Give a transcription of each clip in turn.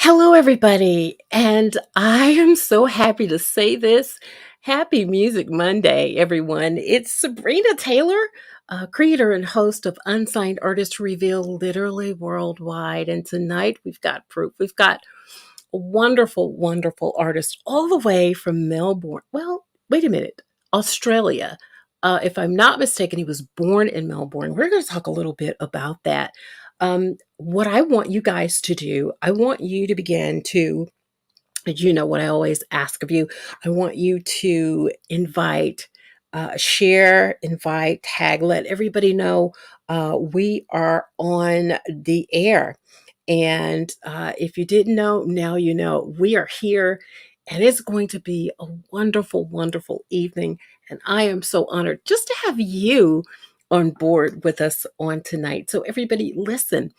Hello, everybody, and I am so happy to say this. Happy Music Monday, everyone. It's Sabrina Taylor, creator and host of Unsigned Artists Reveal literally worldwide. And tonight we've got proof. We've got a wonderful, wonderful artist all the way from Melbourne. Well, wait a minute, Australia. If I'm not mistaken, he was born in Melbourne. We're going to talk a little bit about that. What I want you guys to do, I want you to begin to, you know what I always ask of you, I want you to invite, share, invite, tag, let everybody know we are on the air. And if you didn't know, now you know. We are here, and it's going to be a wonderful, wonderful evening. And I am so honored just to have you on board with us on tonight. So, everybody, listen,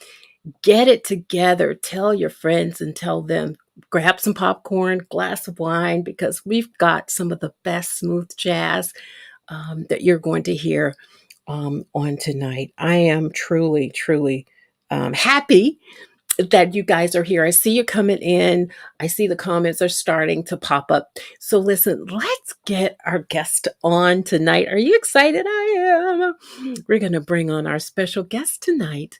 get it together. Tell your friends and tell them, grab some popcorn, glass of wine, because we've got some of the best smooth jazz that you're going to hear on tonight. I am truly, truly happy that you guys are here. I see you coming in. I see the comments are starting to pop up. So listen, let's get our guest on tonight. Are you excited? I am. We're going to bring on our special guest tonight,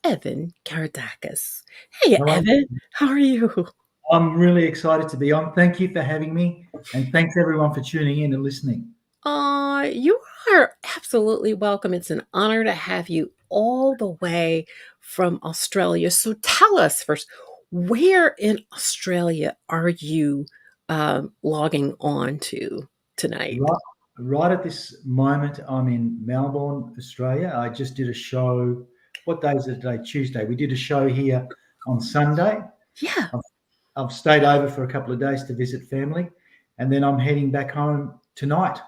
Evan Carydakis. Hey, Hello. Evan, how are you? I'm really excited to be on. Thank you for having me, and thanks everyone for tuning in and listening. You are absolutely welcome. It's an honor to have you all the way from Australia. So tell us first, where in Australia are you logging on to tonight? Right at this moment, I'm in Melbourne, Australia. I just did a show. What day is it today? Tuesday. We did a show here on Sunday. Yeah. I've stayed over for a couple of days to visit family, and then I'm heading back home tonight.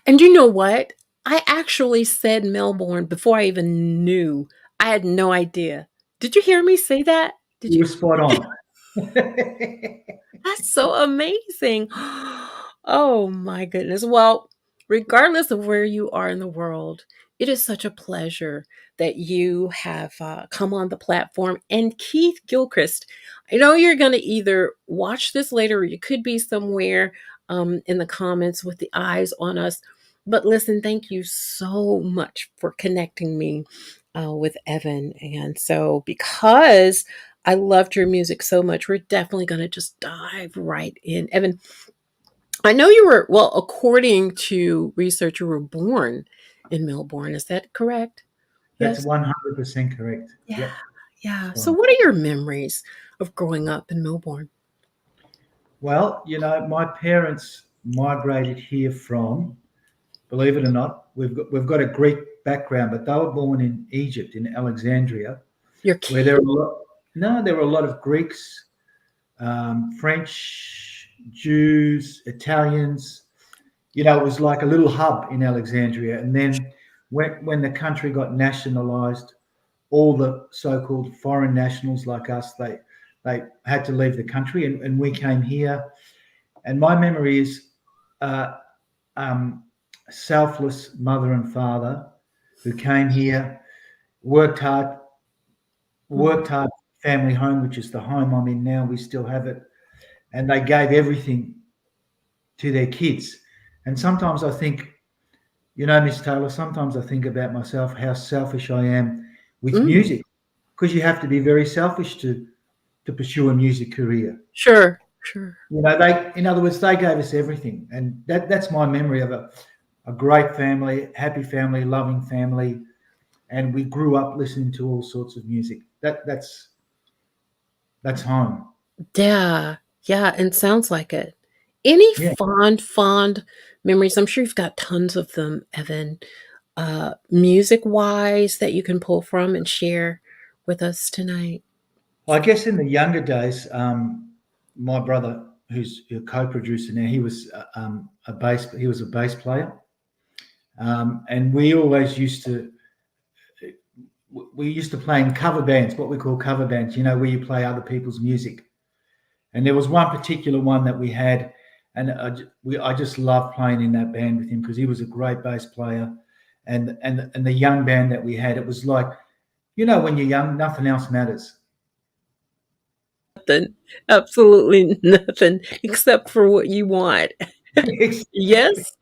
And you know what? I actually said Melbourne before I even knew. I had no idea. Did you hear me say that? Did You you? were spot on. That's so amazing. Oh my goodness. Well, regardless of where you are in the world, it is such a pleasure that you have come on the platform. And Keith Gilchrist, I know you're going to either watch this later or you could be somewhere in the comments with the eyes on us. But listen, thank you so much for connecting me with Evan. And so, because I loved your music so much, we're definitely going to just dive right in. Evan, I know you were, well, according to research, you were born in Melbourne. Is that correct? That's Yes. 100% correct. Yeah. Yep. Yeah. So, So, what are your memories of growing up in Melbourne? well, my parents migrated here from, believe it or not, we've got a Greek background, but they were born in Egypt, in Alexandria, Your where kid? there were a lot of Greeks, French, Jews, Italians. It was like a little hub in Alexandria. And then when the country got nationalized, all the so-called foreign nationals like us, they had to leave the country, and we came here. And my memory is uh, um, selfless mother and father who came here, worked hard, Mhm. worked hard. Family home, which is the home I'm in now, we still have it, and they gave everything to their kids. And sometimes I think, Miss Taylor, sometimes I think about myself, how selfish I am with Mm, music, because you have to be very selfish to pursue a music career. sure, sure. In other words, they gave us everything, and that's my memory of a great family, happy family, loving family, and we grew up listening to all sorts of music. That's home. Yeah, yeah, and sounds like it. Any Yeah. fond memories? I'm sure you've got tons of them, Evan, music-wise that you can pull from and share with us tonight. I guess in the younger days, my brother, who's a co-producer now, he was a bass player, and we always used to we used to play in cover bands, what we call cover bands, where you play other people's music. And there was one particular one that we had, and I just loved playing in that band with him because he was a great bass player. And the young band that we had, it was like, when you're young, nothing else matters. Nothing, absolutely nothing except for what you want. Yes,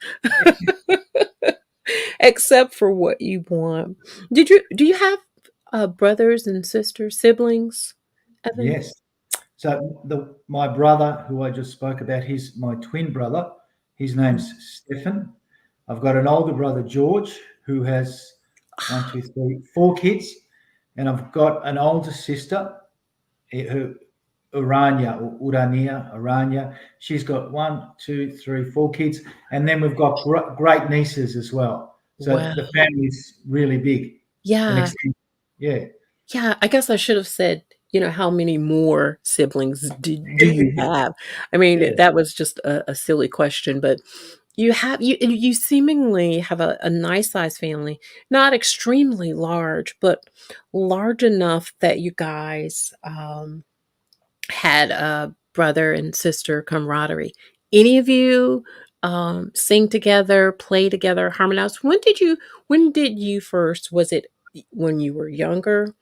except for what you want. Do you have brothers and sisters, siblings, Evan? Yes. So my brother, who I just spoke about, he's my twin brother. His name's Stefan. I've got an older brother, George, who has one, two, three, four kids, and I've got an older sister, who Urania. She's got one, two, three, four kids, and then we've got great nieces as well. So Wow. the family's really big and Yeah. extended. Yeah. Yeah, I guess I should have said, how many more siblings do you have? I mean, Yeah. that was just a silly question, but you seemingly have a nice sized family, not extremely large, but large enough that you guys had a brother and sister camaraderie. Any of you sing together, play together, harmonize? When did you first, was it when you were younger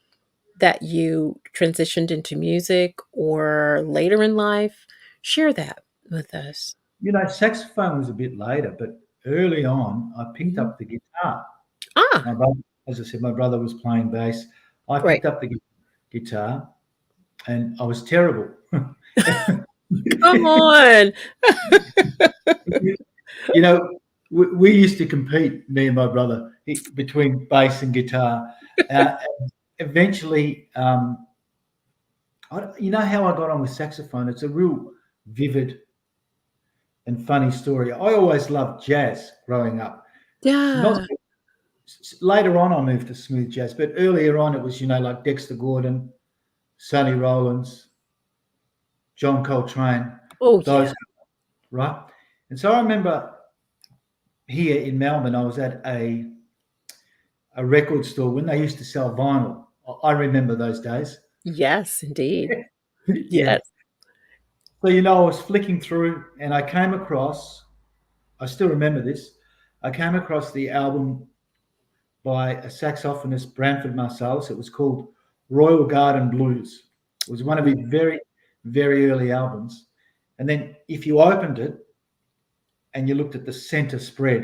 that you transitioned into music or later in life? Share that with us. Saxophone was a bit later, but early on, I picked Mhm. up the guitar. Ah, My brother, as I said, my brother was playing bass. I right. picked up the guitar, and I was terrible. Come on. you know, we used to compete, me and my brother, between bass and guitar. And eventually, you know how I got on with saxophone? It's a real vivid and funny story. I always loved jazz growing up. Not Yeah. later on, I moved to smooth jazz, but earlier on, it was like Dexter Gordon, Sonny Rollins, John Coltrane, Oh, yeah. those, right? And so I remember here in Melbourne, I was at a record store when they used to sell vinyl. I remember those days. Yes, indeed. Yeah. Yes. So, I was flicking through and I came across, I still remember this, I came across the album by a saxophonist, Branford Marsalis. It was called Royal Garden Blues. It was one of his very, very early albums. And then if you opened it and you looked at the center spread,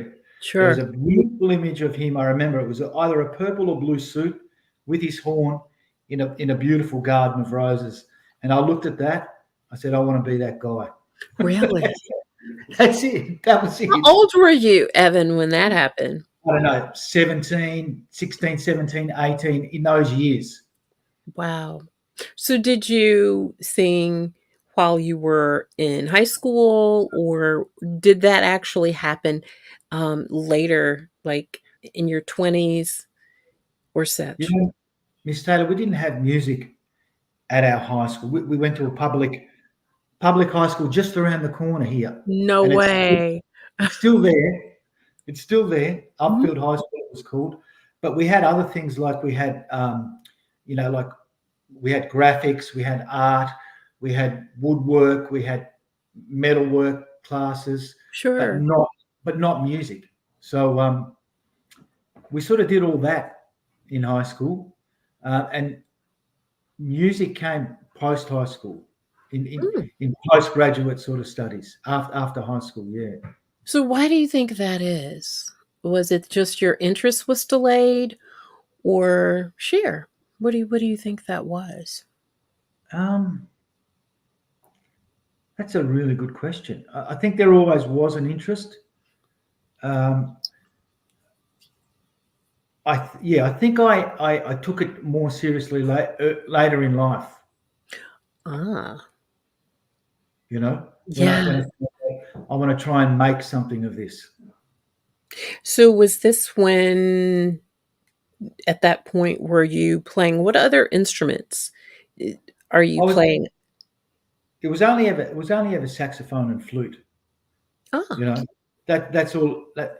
there was Sure. a beautiful image of him. I remember it was either a purple or blue suit with his horn in a beautiful garden of roses. And I looked at that. I said, I want to be that guy. Really? That's it. That was How it. old were you, Evan, when that happened? I don't know, 17, 16, 17, 18, in those years. Wow. So did you sing while you were in high school, or did that actually happen later, like in your 20s or You such? know, Miss Taylor, we didn't have music at our high school. We went to a public high school just around the corner here, No and way. it's still there. It's still there. Mhm. Upfield High School it was called, but we had other things like we had, like we had graphics, we had art, we had woodwork, we had metalwork classes, but Sure. not music. So we sort of did all that in high school, and music came post high school, in, in Mm. in postgraduate sort of studies after high school. Yeah. So why do you think that is? Was it just your interest was delayed, or share? What do you think that was? Um, that's a really good question. I think there always was an interest. Um, I think I took it more seriously later in life. Ah, When I yeah. thought, I want to try and make something of this. So was this when at that point were you playing what other instruments I are I you was playing? it was only ever saxophone and flute. Ah, You know that's all that.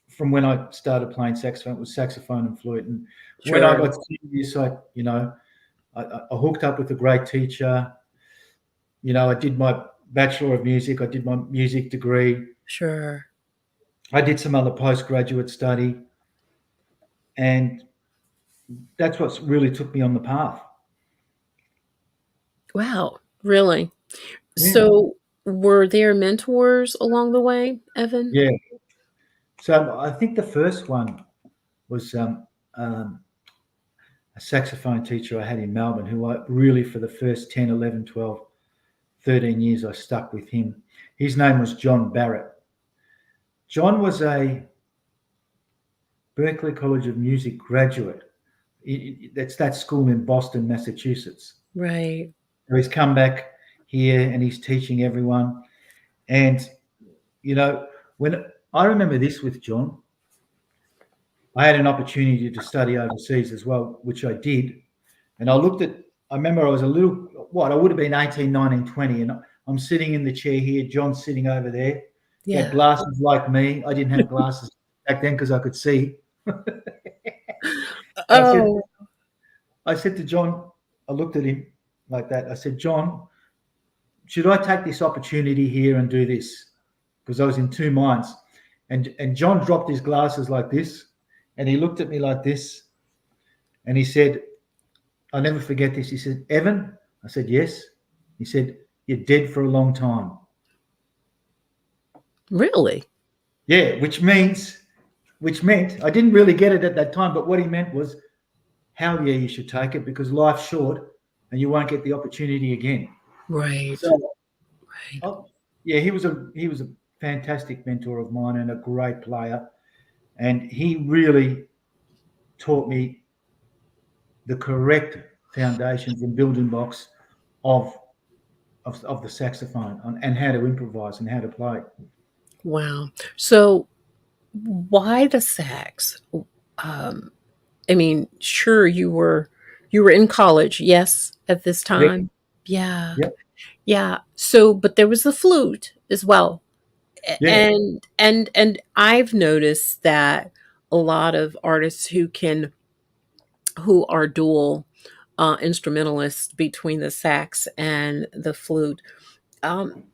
from when I started playing saxophone. It was saxophone and flute. And when I Sure, got serious, I hooked up with a great teacher. I did my Bachelor of Music. I did my music degree. sure. I did some other postgraduate study, and that's what really took me on the path. Wow, really? Yeah, So, were there mentors along the way, Evan? yeah. So I think the first one was um, a saxophone teacher I had in Melbourne, who I really, for the first 10, 11, 12, 13 years, I stuck with him. His name was John Barrett. John was a Berklee College of Music graduate. That's that school in Boston, Massachusetts. Right. So he's come back here and he's teaching everyone. And, you know, when I remember this with John, I had an opportunity to study overseas as well, which I did. And I remember I was a little, I would have been 18, 19, 20. And I'm sitting in the chair here. John's sitting over there. He had Yeah. glasses like me. I didn't have glasses back then because I could see. I said, Oh, I said to John, I looked at him like that. I said, John, should I take this opportunity here and do this? Because I was in two minds. And John dropped his glasses like this, and he looked at me like this, and he said, I'll never forget this. He said, Evan? I said, yes. He said, you're dead for a long time. really? Yeah, which meant, I didn't really get it at that time, but what he meant was, hell yeah, you should take it because life's short and you won't get the opportunity again. Right. So, Right. oh, yeah, he was a fantastic mentor of mine and a great player, and he really taught me the correct foundations and building blocks of of the saxophone and how to improvise and how to play. Wow. So, why the sax? Um, I mean, sure, you were in college, yes, at this Yep, time? Yeah. yep, Yeah. So, but there was the flute as well. yeah, And I've noticed that a lot of artists who are dual instrumentalists between the sax and the flute, um,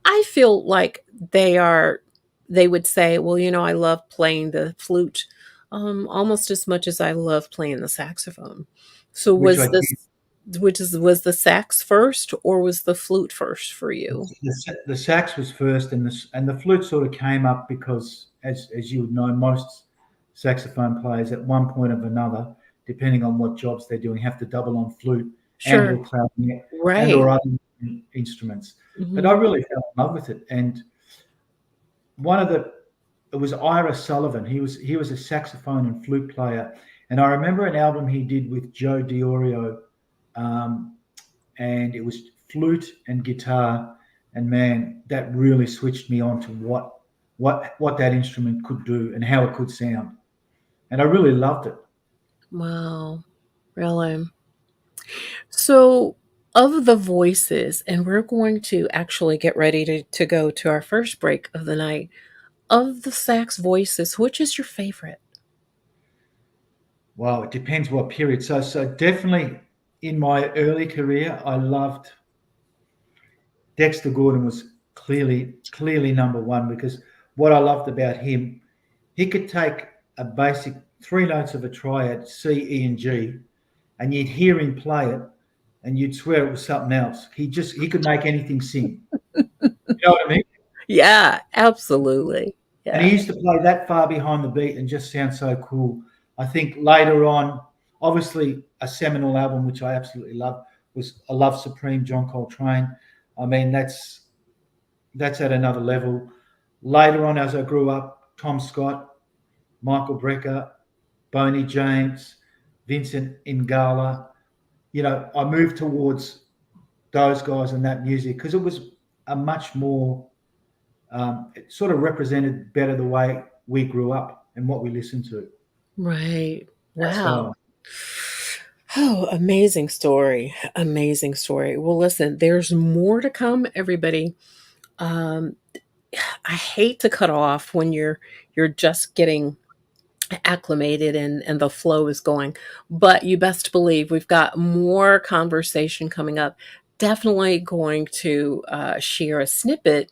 I feel like they would say, well, I love playing the flute almost as much as I love playing the saxophone. So which I did. was the sax first or was the flute first for you? The sax was first, and the flute sort of came up because, as you would know, most saxophone players at one point or another, depending on what jobs they're doing, have to double on flute and Sure. or clarinet and Right. or other instruments. But I Hmm. really fell in love with it, and one of the it was Ira Sullivan. He was a saxophone and flute player, and I remember an album he did with Joe Diorio, um, and it was flute and guitar, and man, that really switched me on to what that instrument could do and how it could sound, and I really loved it. Wow. Really? So, of the voices, and we're going to actually get ready to go to our first break of the night. Of the sax voices, which is your favorite? Wow, it depends what period. So definitely in my early career, I loved Dexter Gordon was clearly number one because what I loved about him, he could take a basic three notes of a triad, C, E, and G, and you'd hear him play it, and you'd swear it was something else. He could make anything sing. You know what I mean? Yeah, absolutely. And he Yeah. used to play that far behind the beat and just sound so cool. I think later on, obviously, a seminal album which I absolutely love was "A Love Supreme," John Coltrane. I mean, that's at another level. Later on, as I grew up, Tom Scott, Michael Brecker, Boney James, Vincent Ingala. I moved towards those guys and that music because it was a much more, it sort of represented better the way we grew up and what we listened to, Right. that Wow. style. Oh, amazing story. Amazing story. Well, listen, there's more to come, everybody. Um, I hate to cut off when you're just getting acclimated and the flow is going. But you best believe we've got more conversation coming up. Definitely going to share a snippet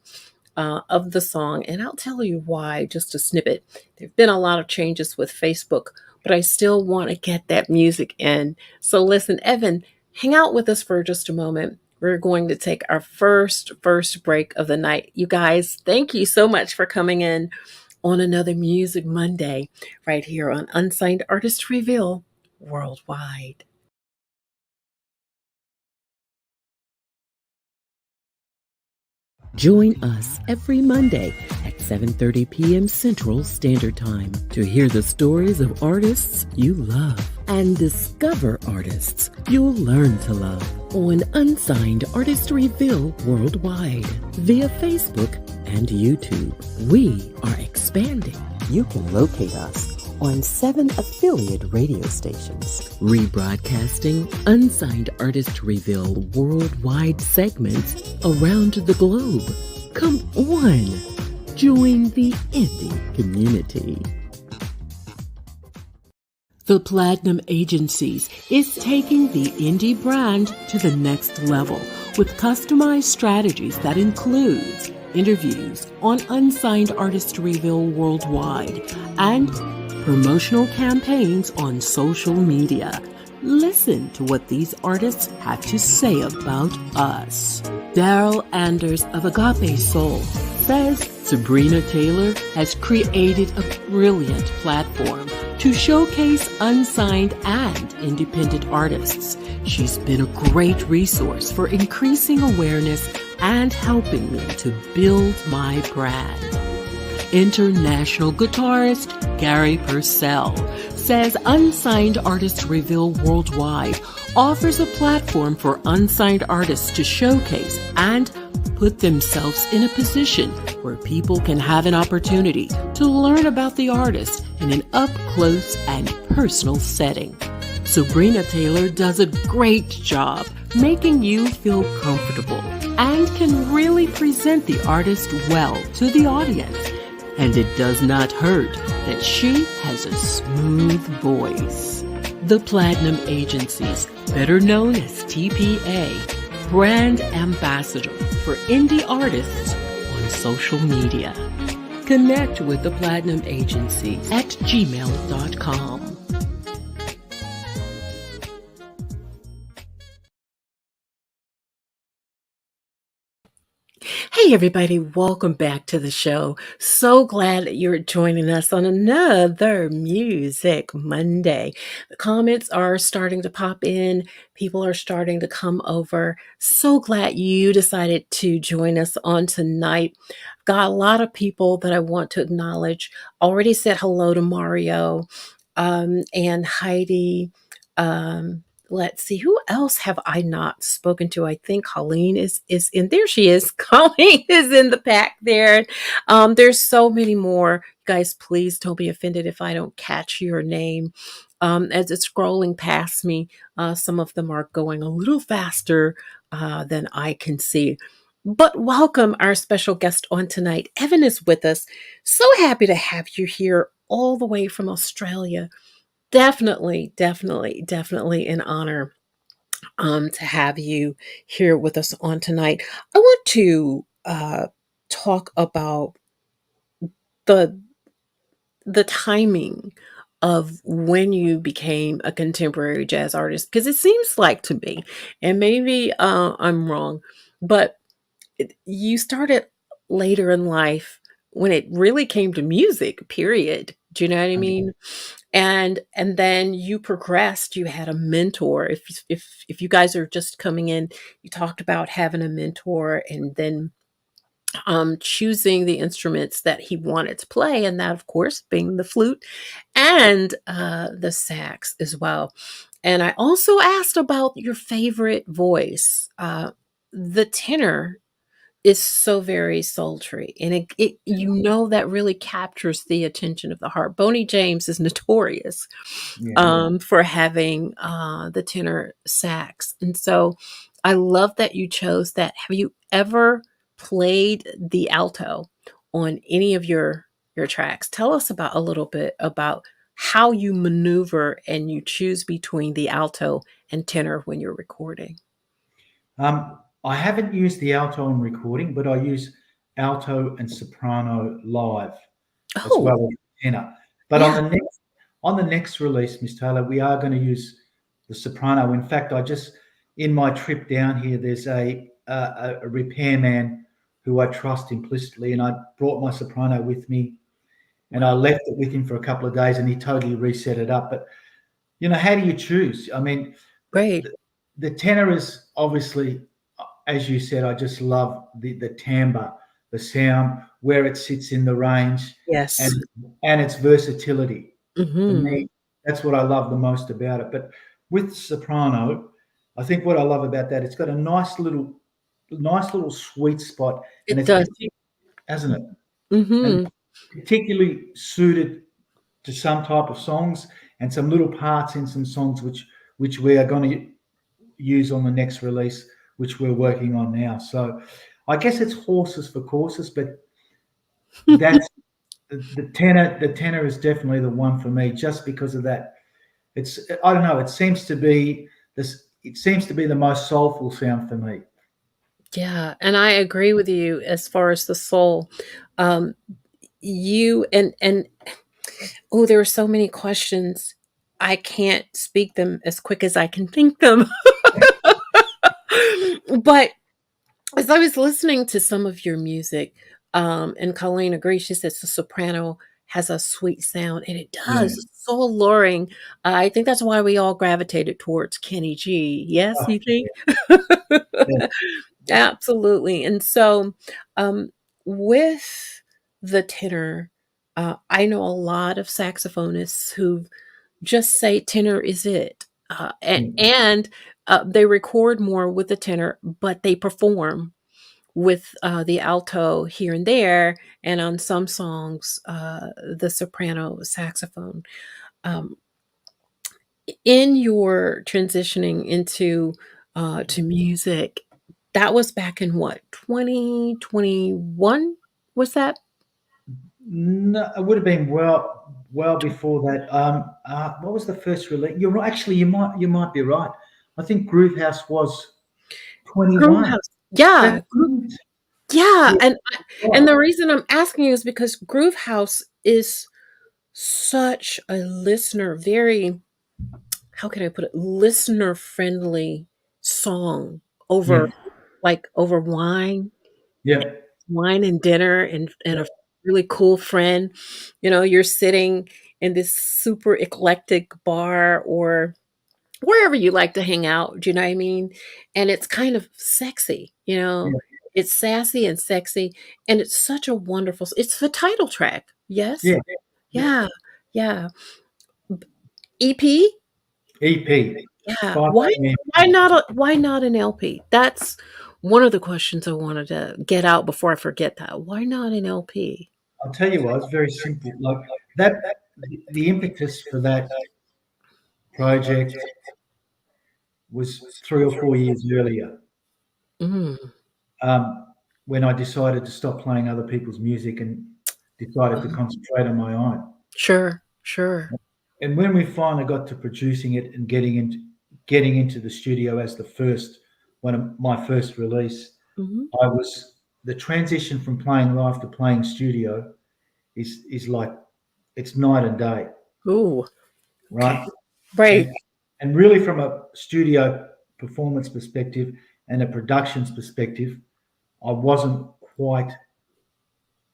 of the song, and I'll tell you why. Just a snippet. There've been a lot of changes with Facebook, but I still want to get that music in. So listen, Evan, hang out with us for just a moment. We're going to take our first break of the night. You guys, thank you so much for coming in on another Music Monday right here on Unsigned Artist Reveal Worldwide. Join us every Monday at 7:30 p.m. Central Standard Time to hear the stories of artists you love and discover artists you'll learn to love on Unsigned Artist Reveal Worldwide via Facebook and YouTube. We are expanding. You can locate us on 7 affiliate radio stations, rebroadcasting Unsigned Artist Reveal worldwide segments around the globe. Come on, join the indie community. The Platinum Agencies is taking the indie brand to the next level with customized strategies that includes interviews on Unsigned Artist Reveal Worldwide and promotional campaigns on social media. Listen to what these artists have to say about us. Daryl Anders of Agape Soul says Sabrina Taylor has created a brilliant platform to showcase unsigned and independent artists. She's been a great resource for increasing awareness and helping me to build my brand. International guitarist Gary Purcell says Unsigned Artist Reveal Worldwide offers a platform for unsigned artists to showcase and put themselves in a position where people can have an opportunity to learn about the artist in an up-close and personal setting. Sabrina Taylor does a great job making you feel comfortable and can really present the artist well to the audience. And it does not hurt that she has a smooth voice. The Platinum Agencies, better known as TPA, brand ambassador for indie artists on social media. Connect with the Platinum Agencies at gmail.com. Hey, everybody, welcome back to the show. So glad that you're joining us on another Music Monday. The comments are starting to pop in, people are starting to come over. So glad you decided to join us on tonight. Got a lot of people that I want to acknowledge. Already said hello to Mario and Heidi. Let's see, who else have I not spoken to? I think Colleen is in there. She is. Colleen is in the pack there. There's so many more. Guys, please don't be offended if I don't catch your name. As it's scrolling past me, some of them are going a little faster than I can see. But welcome our special guest on tonight. Evan is with us. So happy to have you here all the way from Australia. Definitely an honor to have you here with us on tonight. I want to talk about the the timing of when you became a contemporary jazz artist, because it seems like to me, and maybe I'm wrong, but you started later in life when it really came to music. Period. Do you know what I Okay. mean? And then you progressed, you had a mentor. If you guys are just coming in, you talked about having a mentor and then choosing the instruments that he wanted to play, and that of course being the flute and the sax as well. And I also asked about your favorite voice. The tenor is so very sultry, and it you know that really captures the attention of the heart. Boney James is notorious Yeah. for having the tenor sax, and so I love that you chose that. Have you ever played the alto, on any of your tracks. Tell us about a little bit about how you maneuver and you choose between the alto and tenor when you're recording. I haven't used the alto in recording, but I use alto and soprano live as Oh, well as tenor. But yeah. on the next release, Miss Taylor, we are going to use the soprano. In fact, I just in my trip down here, there's a repairman who I trust implicitly, and I brought my soprano with me, and I Wow. left it with him for a couple of days, and he totally reset it up. But how do you choose? I mean, Great. the tenor is obviously, as you said, I just love the timbre, the sound, where it sits in the range, and Yes. its versatility. For Mhm. me, that's what I love the most about it. But with soprano, I think what I love about that, it's got a nice little sweet spot, and It it's does. hasn't it? And Mhm. particularly suited to some type of songs and some little parts in some songs which we are going to use on the next release, which we're working on now. So I guess it's horses for courses, but that's the tenor. The tenor is definitely the one for me, just because of that. It's I don't know. It seems to be this. It seems to be the most soulful sound for me. Yeah, and I agree with you as far as the soul. Um, you and oh, there are so many questions. I can't speak them as quick as I can think them. But as I was listening to some of your music, and Colleen agrees, she says the soprano has a sweet sound, and it Yeah. does. It's so alluring. I think that's why we all gravitated towards Kenny G. Yes, Oh, you think? yeah. Absolutely. And so, um, with the tenor, I know a lot of saxophonists who just say tenor is it. And they record more with the tenor, but they perform with the alto here and there, and on some songs, the soprano saxophone. Um, in your transitioning into to music, that was back in what, 2021? Was that? No, it would have been well before that. What was the first release? You're right. Actually, you might be right. I think Groove House was Groove 21. House. Yeah, That's it. yeah, Yeah, and right. the reason I'm asking you is because Groove House is such a listener, very, how can I put it, listener friendly song over, Yeah, like, over yeah, wine and dinner and a really cool friend. You know, you're sitting in this super eclectic bar or wherever you like to hang out, do you know what I mean? And it's kind of sexy, you know? yeah, It's sassy and sexy, and it's such a wonderful it's the title track. Yes? yeah, yeah. Yeah. Yeah. B EP? EP, Yeah. 5 a.m. Why not an LP? That's one of the questions I wanted to get out before I forget that. Why not an LP? I'll tell you what, it's very simple. Like that, the impetus for that project was 3 or 4 years earlier, Mm. um, when I decided to stop playing other people's music and decided to Uh, concentrate on my own. sure, sure. And when we finally got to producing it and getting into the studio as the first one of my first release, Mhm. I was the transition from playing live to playing studio is like it's night and day, Ooh, okay. right? Right. And and really from a studio performance perspective and a productions perspective, I wasn't quite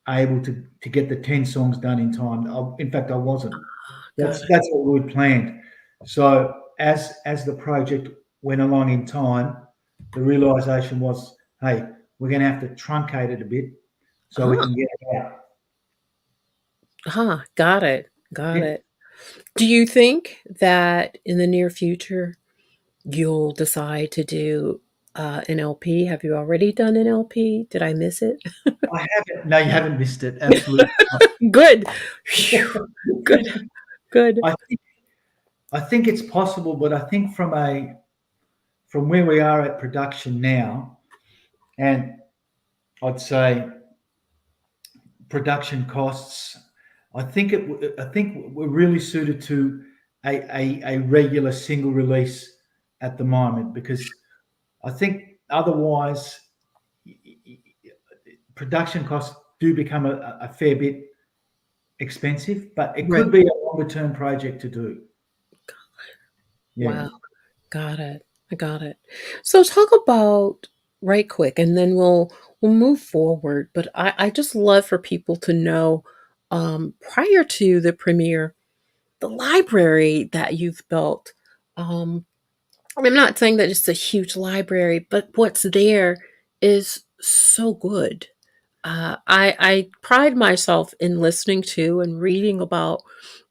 able to get the 10 songs done in time. In fact, I wasn't. Got That's what we'd planned. So as the project went along in time, the realization was, hey, we're going to have to truncate it a bit so we huh, can get it out. got it, got Yeah, it. Do you think that in the near future you'll decide to do, an LP? Have you already done an LP? Did I miss it? I haven't. No, you haven't missed it. Absolutely. Good. Phew. Good, good. I think I think it's possible, but I think from where we are at production now, and I'd say production costs. I think we're really suited to a regular single release at the moment, because I think otherwise production costs do become a fair bit expensive, but it Right. could be a longer term project to do. Yeah. Wow. Got it. I got it. So talk about right quick, and then we'll move forward. But I just love for people to know, prior to the premiere, the library that you've built. Um, I'm not saying that it's a huge library, but what's there is so good. I pride myself in listening to and reading about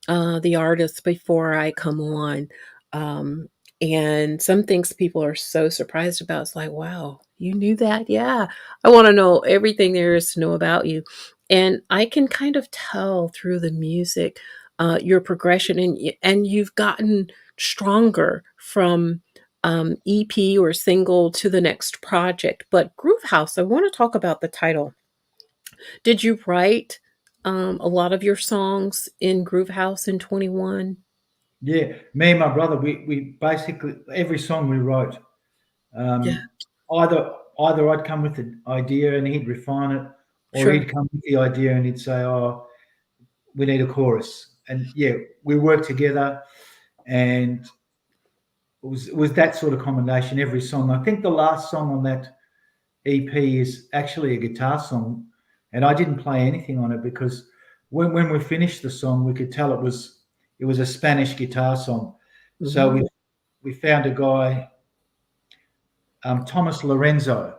the artists before I come on. Um, and some things people are so surprised about. It's like, wow, you knew that? Yeah. I want to know everything there is to know about you. And I can kind of tell through the music your progression, and you've gotten stronger from EP or single to the next project. But Groove House, I want to talk about the title. Did you write a lot of your songs in Groove House in 21? Yeah. Me and my brother, we basically every song we wrote, Yeah, um, either I'd come with the idea and he'd refine it, or sure. he'd come with the idea and he'd say, "Oh, we need a chorus." And yeah, we worked together, and it was that sort of combination every song. I think the last song on that EP is actually a guitar song, and I didn't play anything on it because when we finished the song, we could tell it was a Spanish guitar song. So Mhm. we found a guy, Thomas Lorenzo.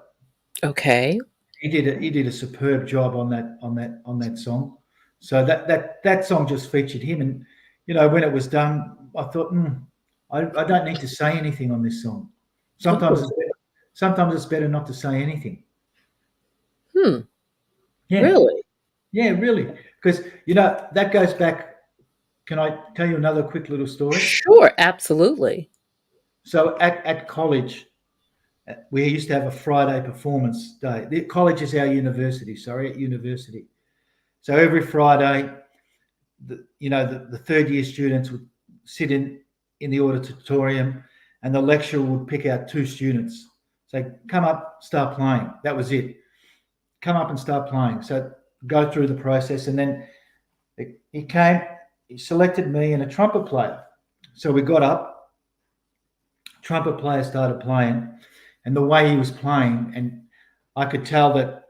Okay. He did a superb job on that song. So that song just featured him, and when it was done, I thought, I don't need to say anything on this song. Sometimes Oh, it's better, sometimes it's better not to say anything. hmm, Yeah, really? yeah, really, because that goes back. Can I tell you another quick little story? Sure, absolutely. So at college, we used to have a Friday performance day. The college is our university. Sorry, at university. So every Friday, the third year students would sit in the auditorium, and the lecturer would pick out two students. Say, come up, start playing. That was it. Come up and start playing. So go through the process, and then he came. He selected me and a trumpet player. So we got up. Trumpet player started playing, and the way he was playing, and I could tell that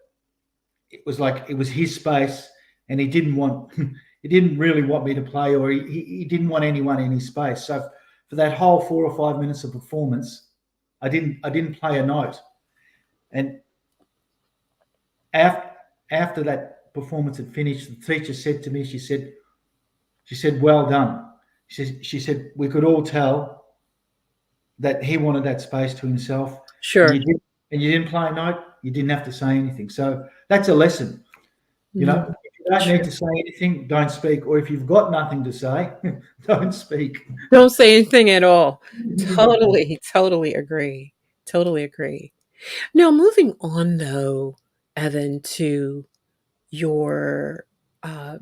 it was like it was his space, and he didn't want he didn't really want me to play, or he didn't want anyone in his space. So for that whole 4 or 5 minutes of performance, I didn't play a note. And after after that performance had finished, the teacher said to me, she said, well done. She said we could all tell that he wanted that space to himself, and Sure. you didn't play a note. You didn't have to say anything. So that's a lesson. Mhm. If you don't need Sure. to say anything, don't speak. Or if you've got nothing to say, don't speak. Don't say anything at all. Totally, totally agree. Totally agree. Now, moving on though, Evan, to your uh,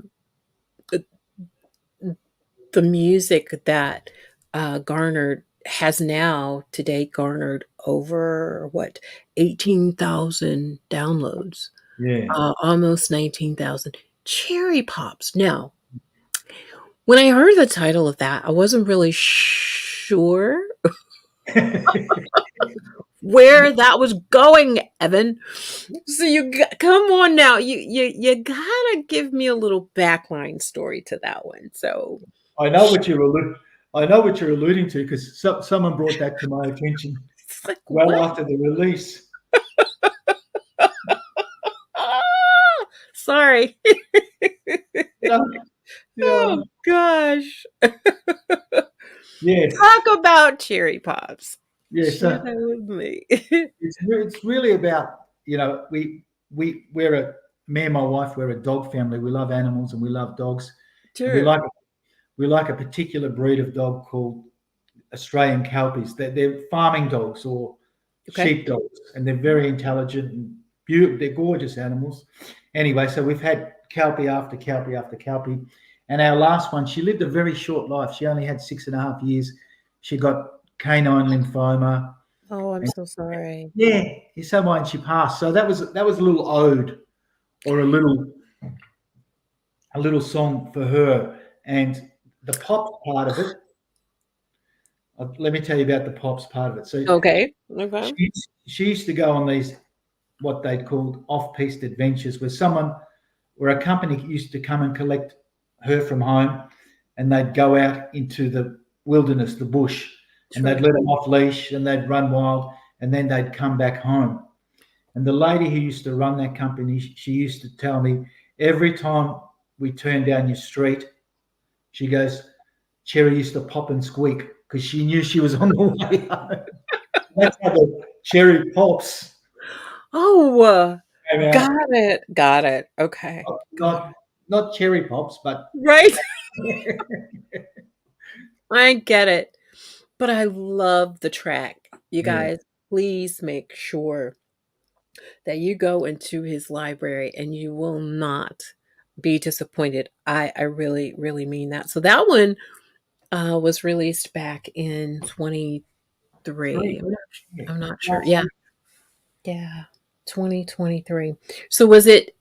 the music that garnered has now to date garnered over what 18,000 downloads, Yeah. almost 19,000. Cherry Pops. Now, when I heard the title of that, I wasn't really sure where that was going, Evan. So come on now, you gotta give me a little backline story to that one. So, I know what you're alluding. I know what you're alluding to, because someone brought that to my attention it's like well what? after the release. Ah, sorry. Yeah, yeah, Oh gosh. yes, Talk about cherry pops. yeah. Share So that with me. it's really about we're me and my wife, we're a dog family. We love animals and we love dogs, and we Sure. like a particular breed of dog called Australian Kelpies. They're farming dogs or Okay. sheep dogs, and they're very intelligent and beautiful. They're gorgeous animals. Anyway, so we've had Kelpie after Kelpie after Kelpie. And our last one, she lived a very short life. She only had 6.5 years. She got canine lymphoma. Oh, I'm And so sorry. yeah, so and she passed. So that was a little ode or a little song for her. And the pop part of it, let me tell you about the pops part of it. So Okay. Okay. she used to go on these what they'd called off-piste adventures, where a company used to come and collect her from home, and they'd go out into the wilderness, the bush, and they'd Sure. let them off leash, and they'd run wild, and then they'd come back home. And the lady who used to run that company, she used to tell me every time we turned down your street, she goes, Cherry used to pop and squeak because she knew she was on the way home. That's how the cherry pops Oh, came got out. it. Got it. Okay. Got Not not cherry pops, but right. I get it. But I love the track. You yeah, guys, please make sure that you go into his library and you will not be disappointed. I really, really mean that. So that one was released back in 23. three. Yeah, I'm not sure. last Yeah. year. Yeah. 2023. So was it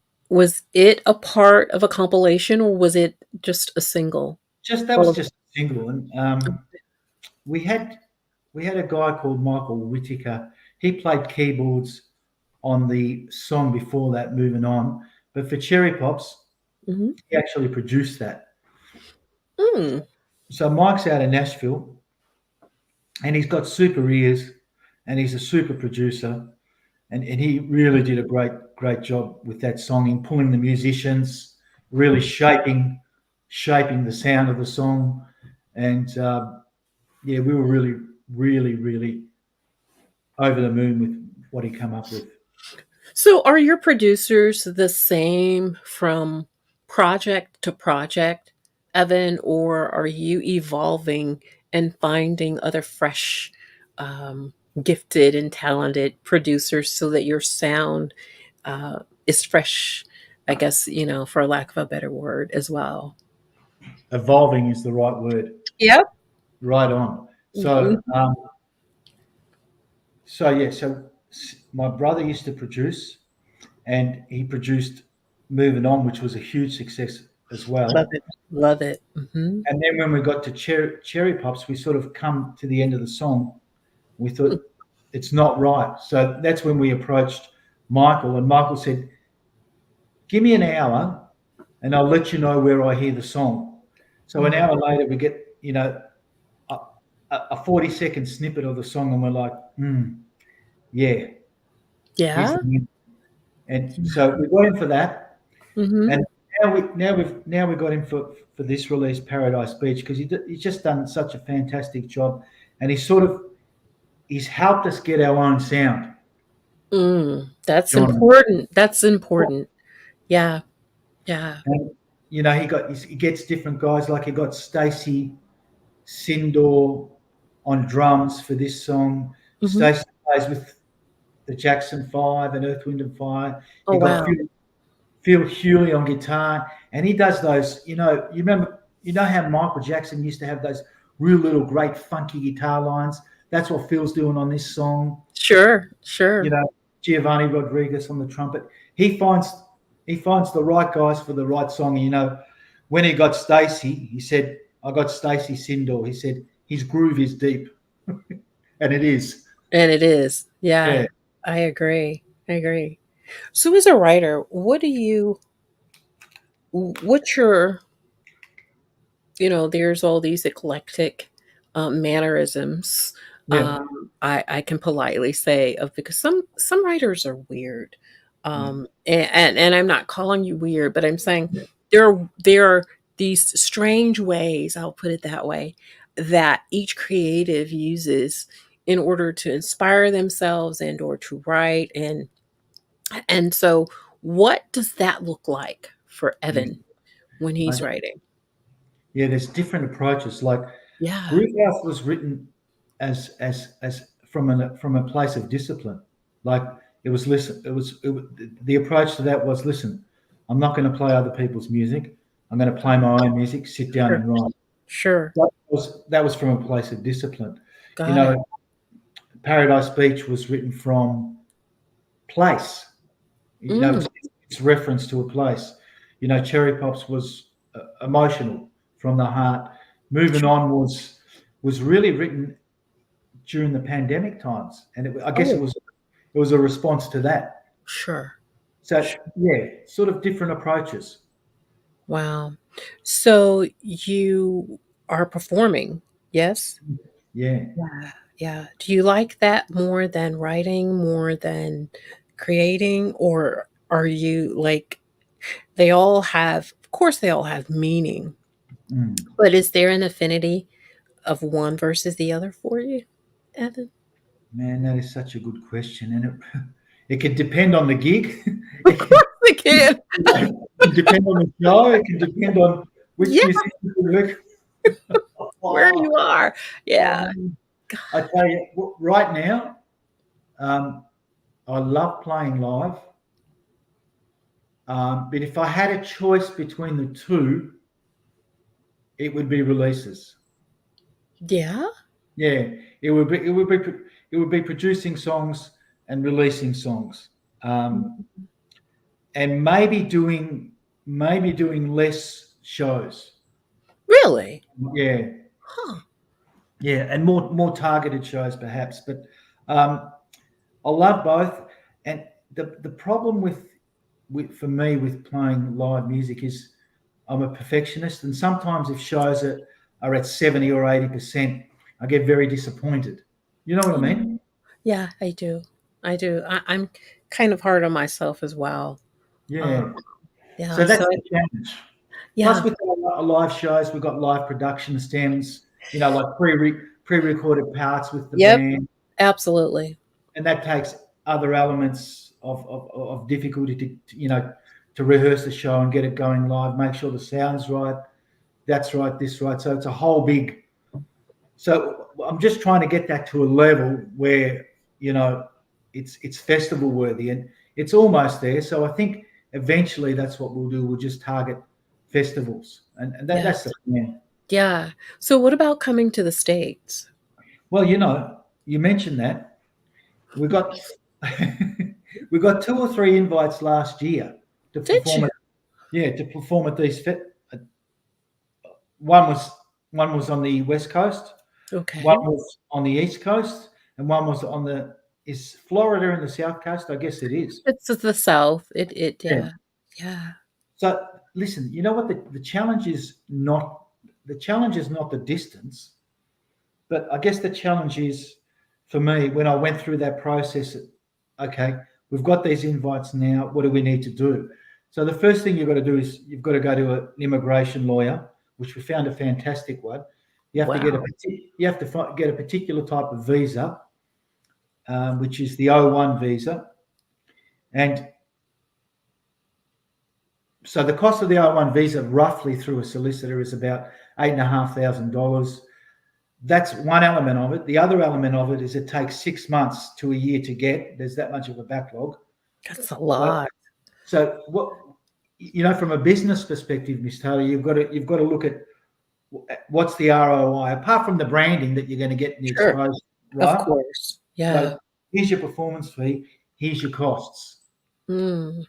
a part of a compilation or was it just a single? Just that Full was of just a single, and we had we had a guy called Michael Whitaker. He played keyboards on the song before that, moving on. But for Cherry Pops, Mhm. he actually produced that. Mm. So Mike's out of Nashville, and he's got super ears, and he's a super producer, and he really did a great job with that song in pulling the musicians, really shaping the sound of the song, and yeah, we were really over the moon with what he come up with. So are your producers the same from project to project, Evan, or are you evolving and finding other fresh, gifted and talented producers so that your sound is fresh, I guess, for lack of a better word as well? Evolving is the right word. Yep. Right on. So Mhm. so my brother used to produce, and he produced "Moving On," which was a huge success as Love well. it. Love it. Hmm. And then when we got to Cherry Pops, we sort of come to the end of the song. We thought it's not right, so that's when we approached Michael, and Michael said, "Give me an hour, and I'll let you know where I hear the song." So an Mm. hour later, we get a, a 40-second snippet of the song, and we're like, yeah, here's Yeah. the music. And so we got him for that, Hmm. and now we got him for this release, Paradise Beach, because he's just done such a fantastic job, and he's helped us get our own sound, That's genre. important. That's important. Yeah. Yeah. And he gets different guys, like he got Stacey Sindor on drums for this song. Hmm. Stacey plays with the Jackson Five and Earth, Wind and Fire. Oh, You got wow. Phil Hewley on guitar, and he does those. You remember, how Michael Jackson used to have those real little great funky guitar lines. That's what Phil's doing on this song. Sure. You Sure. know, Giovanni Rodriguez on the trumpet. He finds the right guys for the right song. When he got Stacey, he said, "I got Stacey Sindor." He said his groove is deep, and it is. And it is. Yeah. Yeah. I agree. I agree. So as a writer, what's your there's all these eclectic mannerisms. Yeah. I can politely say of because some writers are weird, Yeah. and I'm not calling you weird, but I'm saying there are these strange ways. I'll put it that way that each creative uses in order to inspire themselves and or to write and so what does that look like for Yeah. Evan when he's I, writing? yeah. There's different approaches. Like Yeah. Groove was written as from a place of discipline. Like it was listen. The approach to that was listen. I'm not going to play other people's music. I'm going to play my own music, sit down Sure. and write. Sure. That was from a place of discipline. You Got it. know, Paradise Beach was written from place. Mm. It's reference to a place. Cherry Pops was emotional from the heart. Moving Sure. on was really written during the pandemic times, and I guess it Oh, was it was a response to that. sure. So Sure. yeah, sort of different approaches. Wow. So you are performing, yes? Yeah. Yeah. Yeah. Do you like that more than writing, more than creating, or are you like they all have, of course, they all have meaning, Mm. but is there an affinity of one versus the other for you, Evan? Man, that is such a good question, and it could depend on the gig. Of course it can. It can depend on the show. It can depend on which Yeah, musician you work. where Oh, you are. Yeah. man. I tell you, right now, um, I love playing live. But if I had a choice between the two, it would be releases. Yeah. Yeah, it would be producing songs and releasing songs, um, and maybe doing less shows. Really? Yeah, Huh. yeah, and more targeted shows perhaps. But um, I love both, and the problem with for me with playing live music is I'm a perfectionist, and sometimes if shows are at 70 or 80%, I get very disappointed. You know what I mean? Oh, yeah, I do. I do. I'm kind of hard on myself as well. Yeah. Um, yeah. So So that's the challenge. Plus, yeah. with our live shows, we've got live production stems, like pre-recorded parts with the Yep. band, Absolutely. and that takes other elements of difficulty to rehearse the show and get it going live, make sure the sound's right, that's right, this right. So it's a whole big. So I'm just trying to get that to a level where you know it's festival worthy, and it's almost there. So I think eventually that's what we'll do. We'll just target festivals, and Yeah. that's the plan. Yeah. So what about coming to the States? Well, you mentioned that we got we got two or three invites last year to Did perform you? at yeah to perform at these one was on the west coast, one Okay. was on the east coast, and one was on the is Florida in the south coast? I guess it is. It's the South. Yeah. Yeah. Yeah. So listen, you know what the challenge is not the distance, but I guess the challenge is for me when I went through that process. Okay, we've got these invites now. What do we need to do? So the first thing you've got to do is you've got to go to an immigration lawyer, which we found a fantastic one. You have to get a Wow. get a particular type of visa, which is the O1 visa, and so the cost of the O1 visa, roughly through a solicitor, is about $8,500. That's one element of it. The other element of it is it takes 6 months to a year to get. There's that much of a backlog. That's a So, lot. so what from a business perspective, Miss Taylor, you've got to look at what's the ROI apart from the branding that you're going to get in the Sure. exposure, Of right? course. Yeah. So here's your performance fee. Here's your costs. Mm.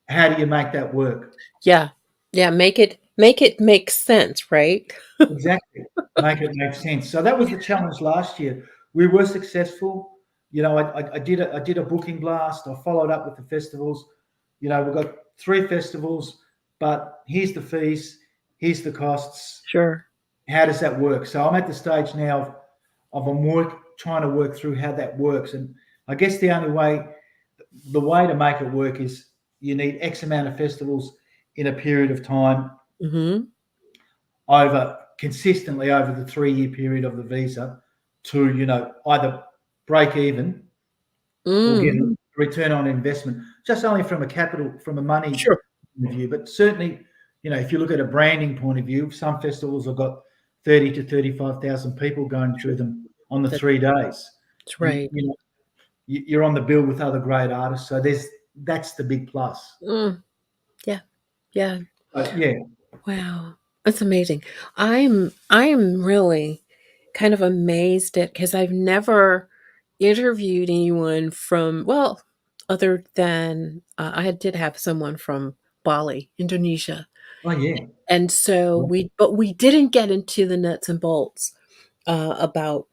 How do you make that work? Yeah. Yeah. Make it make sense, right? Exactly. Make it make sense. So that was the challenge last year. We were successful. I did a booking blast. I followed up with the festivals. We've got 3 festivals, but here's the fees, here's the costs. Sure. How does that work? So I'm at the stage now of trying to work through how that works. And I guess the way to make it work is you need X amount of festivals in a period of time Mhm. over consistently over the 3-year period of the visa to either break even or get Mm. a return on investment, just only from a money Sure. point of view, but certainly if you look at a branding point of view, some festivals have got 30 to 35,000 people going through them on the That 3 days. that's you, right. you know you're on the bill with other great artists, so that's the big plus. Mm. Yeah. Yeah. But yeah, Wow. That's amazing. I am really kind of amazed at because I've never interviewed anyone from well, other than I did have someone from Bali, Indonesia. oh yeah, And so we didn't get into the nuts and bolts about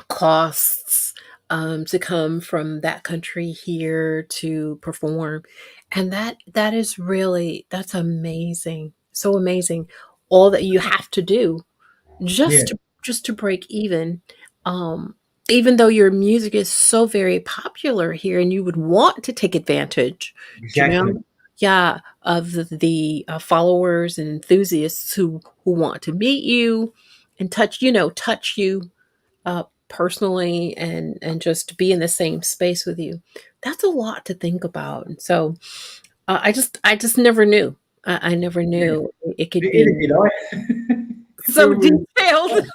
costs to come from that country here to perform, and that is really that's amazing, so amazing. All that you have to do yeah, just to break um, even though your music is so very popular here, and you would want to take advantage, do you exactly. know? Yeah, of the followers and enthusiasts who want to meet you and touch you personally and just be in the same space with you. That's a lot to think about. And so I just never knew. I never Yeah, knew it could neither be did I. so detailed.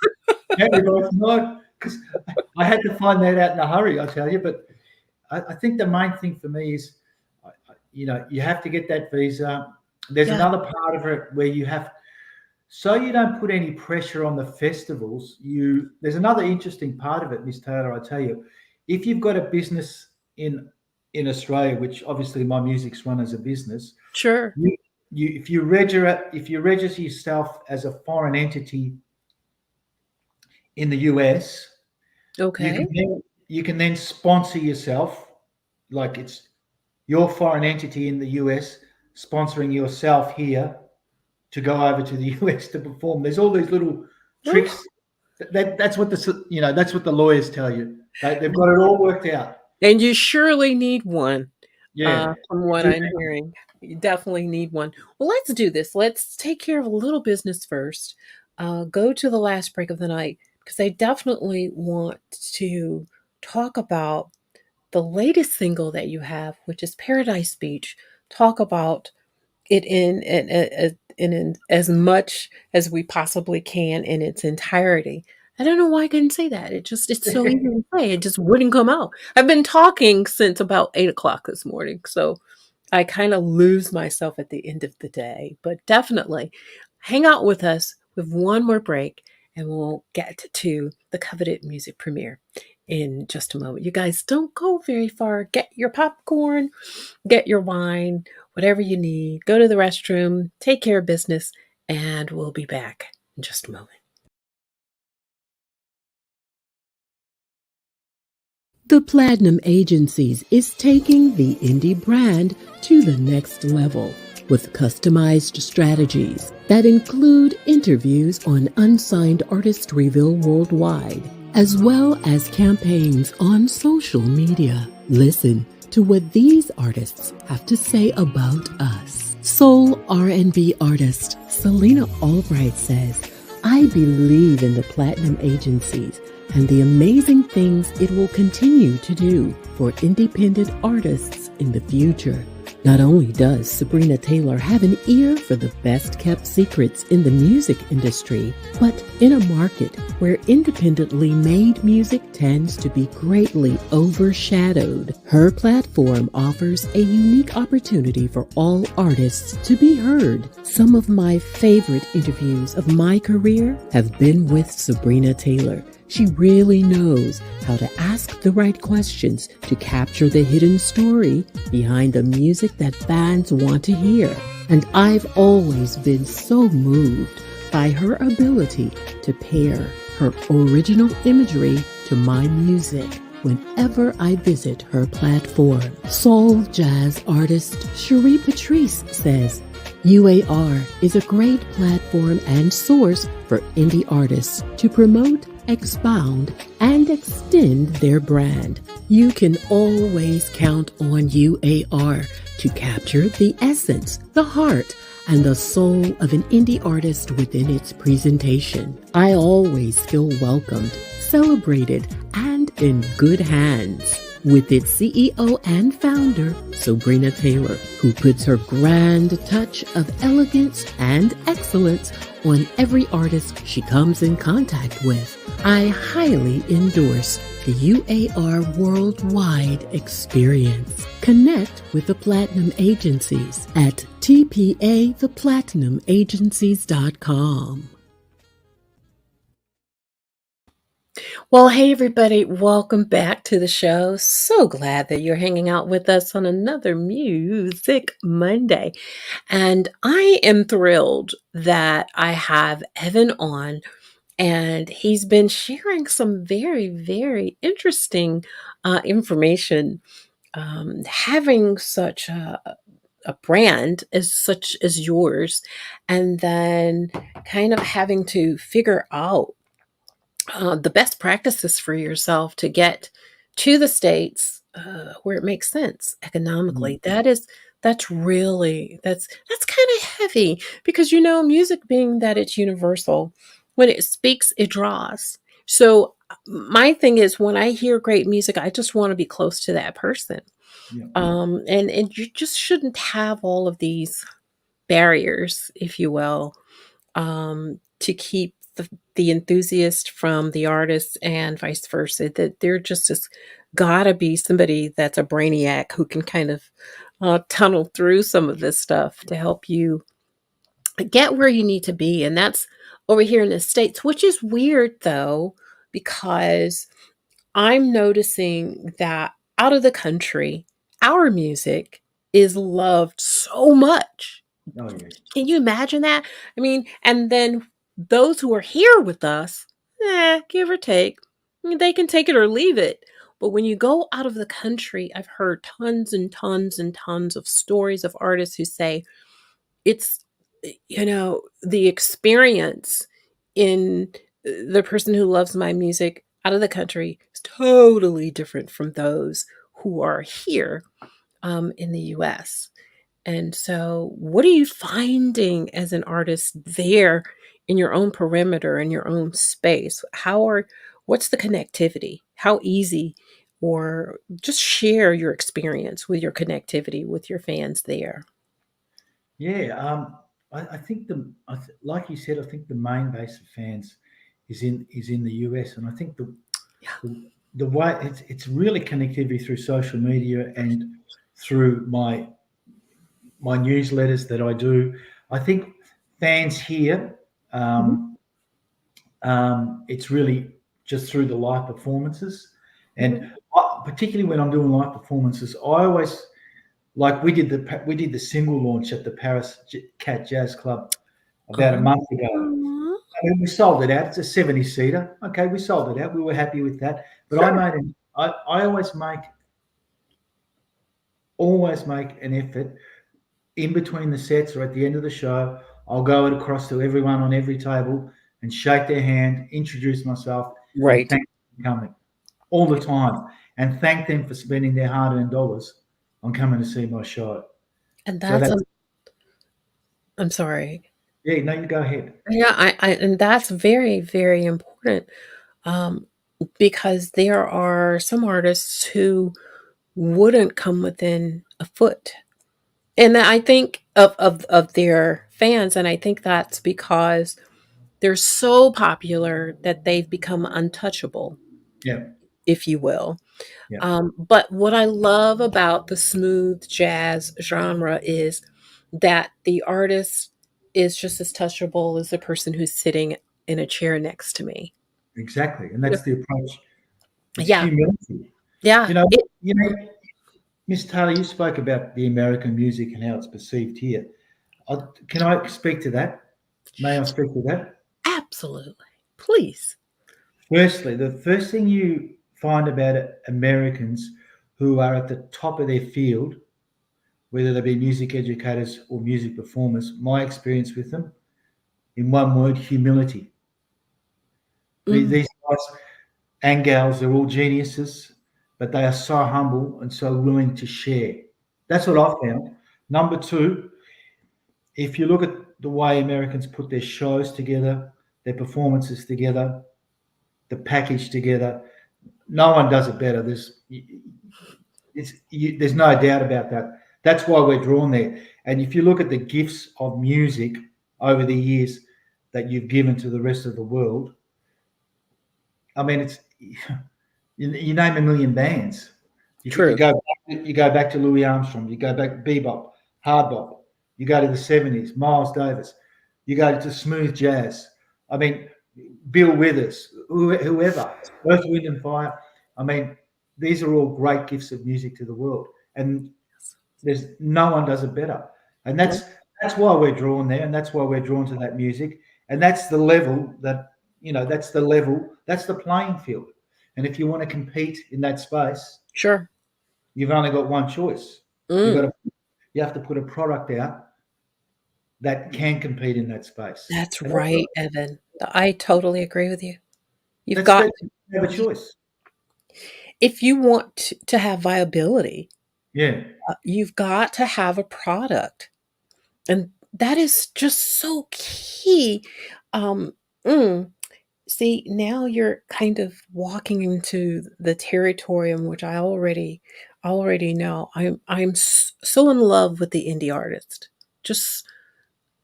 Yeah, we both know because I had to find that out in a hurry. I tell you, but I think the main thing for me is, you have to get that visa. There's Yeah, another part of it where you have, so you don't put any pressure on the festivals. There's another interesting part of it, Miss Taylor. I tell you, if you've got a business in Australia, which obviously my music's run as a business, sure. you, if you register yourself as a foreign entity in the US, you can Okay. then you can then sponsor yourself, like it's your foreign entity in the US sponsoring yourself here to go over to the US to perform. There's all these little Oh, tricks. That's what the lawyers tell you. They've got it all worked out. and you surely need one, Yeah, from what you I'm hearing. You definitely need one. Well, let's do this. Let's take care of a little business first. Go to the last break of the night because I definitely want to talk about the latest single that you have, which is Paradise Beach. Talk about it in as much as we possibly can in its entirety. I don't know why I couldn't say that. It's so easy to say. It just wouldn't come out. I've been talking since about 8 o'clock this morning, so I kind of lose myself at the end of the day. But definitely hang out with us with one more break, and we'll get to the coveted music premiere in just a moment. You guys don't go very far. Get your popcorn, get your wine, whatever you need. Go to the restroom, take care of business, and we'll be back in just a moment. The Platinum Agencies is taking the indie brand to the next level with customized strategies that include interviews on unsigned artist reveal worldwide, as well as campaigns on social media. Listen to what these artists have to say about us. Soul R&B artist Selena Albright says, "I believe in the Platinum Agencies and the amazing things it will continue to do for independent artists in the future." Not only does Sabrina Taylor have an ear for the best-kept secrets in the music industry, but in a market where independently made music tends to be greatly overshadowed, her platform offers a unique opportunity for all artists to be heard. Some of my favorite interviews of my career have been with Sabrina Taylor. She really knows how to ask the right questions to capture the hidden story behind the music that fans want to hear. And I've always been so moved by her ability to pair her original imagery to my music whenever I visit her platform. Soul jazz artist Cherie Patrice says, UAR is a great platform and source for indie artists to promote, expound, and extend their brand. You can always count on UAR to capture the essence, the heart, and the soul of an indie artist within its presentation. I always feel welcomed, celebrated, and in good hands with its CEO and founder, Sabrina Taylor, who puts her grand touch of elegance and excellence on every artist she comes in contact with. I highly endorse the UAR Worldwide Experience. Connect with the Platinum Agencies at tpatheplatinum.agencies.com. Well, hey, everybody, welcome back to the show. So glad that you're hanging out with us on another Music Monday. And I am thrilled that I have Evan on, and he's been sharing some very, very interesting information. Having such a brand as such as yours, and then kind of having to figure out the best practices for yourself to get to the states where it makes sense Mm. economically. That's kind of heavy because music being that it's universal, when it speaks, it draws. So my thing is when I hear great music, I just want to be close to that person. Yeah. And you just shouldn't have all of these barriers, if you will, to keep the enthusiast from the artist and vice versa. That there just has gotta be somebody that's a brainiac who can kind of tunnel through some of this stuff to help you get where you need to be. And that's over here in the States, which is weird though, because I'm noticing that out of the country, our music is loved so much. Oh, yeah. Can you imagine that? I mean, and then those who are here with us, give or take, they can take it or leave it. But when you go out of the country, I've heard tons and tons and tons of stories of artists who say it's, the experience in the person who loves my music out of the country is totally different from those who are here in the US. And so, what are you finding as an artist there in your own perimeter, in your own space? What's the connectivity? How easy, or just share your experience with your connectivity with your fans there. Yeah. I think like you said, I think the main base of fans is in the US, and I think Yeah. the, the way it's really connectivity through social media and through my newsletters that I do. I think fans here, Mhm. um, it's really just through the live performances, and Mhm. particularly when I'm doing live performances, I always like we did the single launch at the Paris Cat Jazz Club about a Oh. month ago. I mean, we sold it out. It's a 70 seater. Okay, we sold it out. We were happy with that. But Sure. I always make an effort in between the sets or at the end of the show. I'll go across to everyone on every table and shake their hand, introduce myself, and Right. thank them for coming all the time, and thank them for spending their hard-earned dollars on coming to see my show. And So that's I'm sorry. yeah. No, you go ahead. Yeah, and that's very, very important. Um, because there are some artists who wouldn't come within a foot. And I think of their fans, and I think that's because they're so popular that they've become untouchable, Yeah, if you will. yeah, But what I love about the smooth jazz genre is that the artist is just as touchable as the person who's sitting in a chair next to me. exactly. And You know? that's the approach. It's Yeah, humility. yeah. You know, It you know, Miss Taylor, you spoke about the American music and how it's perceived here. Can I speak to that? May I speak to that? absolutely. Please. Firstly, the first thing you find about Americans who are at the top of their field, whether they be music educators or music performers, my experience with them, in one word, humility. Mm, These guys and gals, they're all geniuses, but they are so humble and so willing to share. That's what I found. Number two, if you look at the way Americans put their shows together, their performances together, the package together, no one does it better. There's no doubt about that. That's why we're drawn there. And if you look at the gifts of music over the years that you've given to the rest of the world, I mean, You name a million bands. You True. go back, you go back to Louis Armstrong. You go back bebop, hard bop. You go to the 70s, Miles Davis. You go to smooth jazz. I mean, Bill Withers, whoever, Earth, Wind and Fire. I mean, these are all great gifts of music to the world, and there's no one does it better. And Nope. that's why we're drawn there, and that's why we're drawn to that music, and that's the level that that's the level, that's the playing field. And if you want to compete in that space, Sure. you've only got one choice. You've got Mm, to you have to put a product out that can compete in that space. that's And right, Evan. I totally agree with you. You've that's got that you have a choice. if you want to have viability, Yeah. you've got to have a product, and that is just so key. Um, mm, See, now you're kind of walking into the territory in which I already know. So in love with the indie artist. Just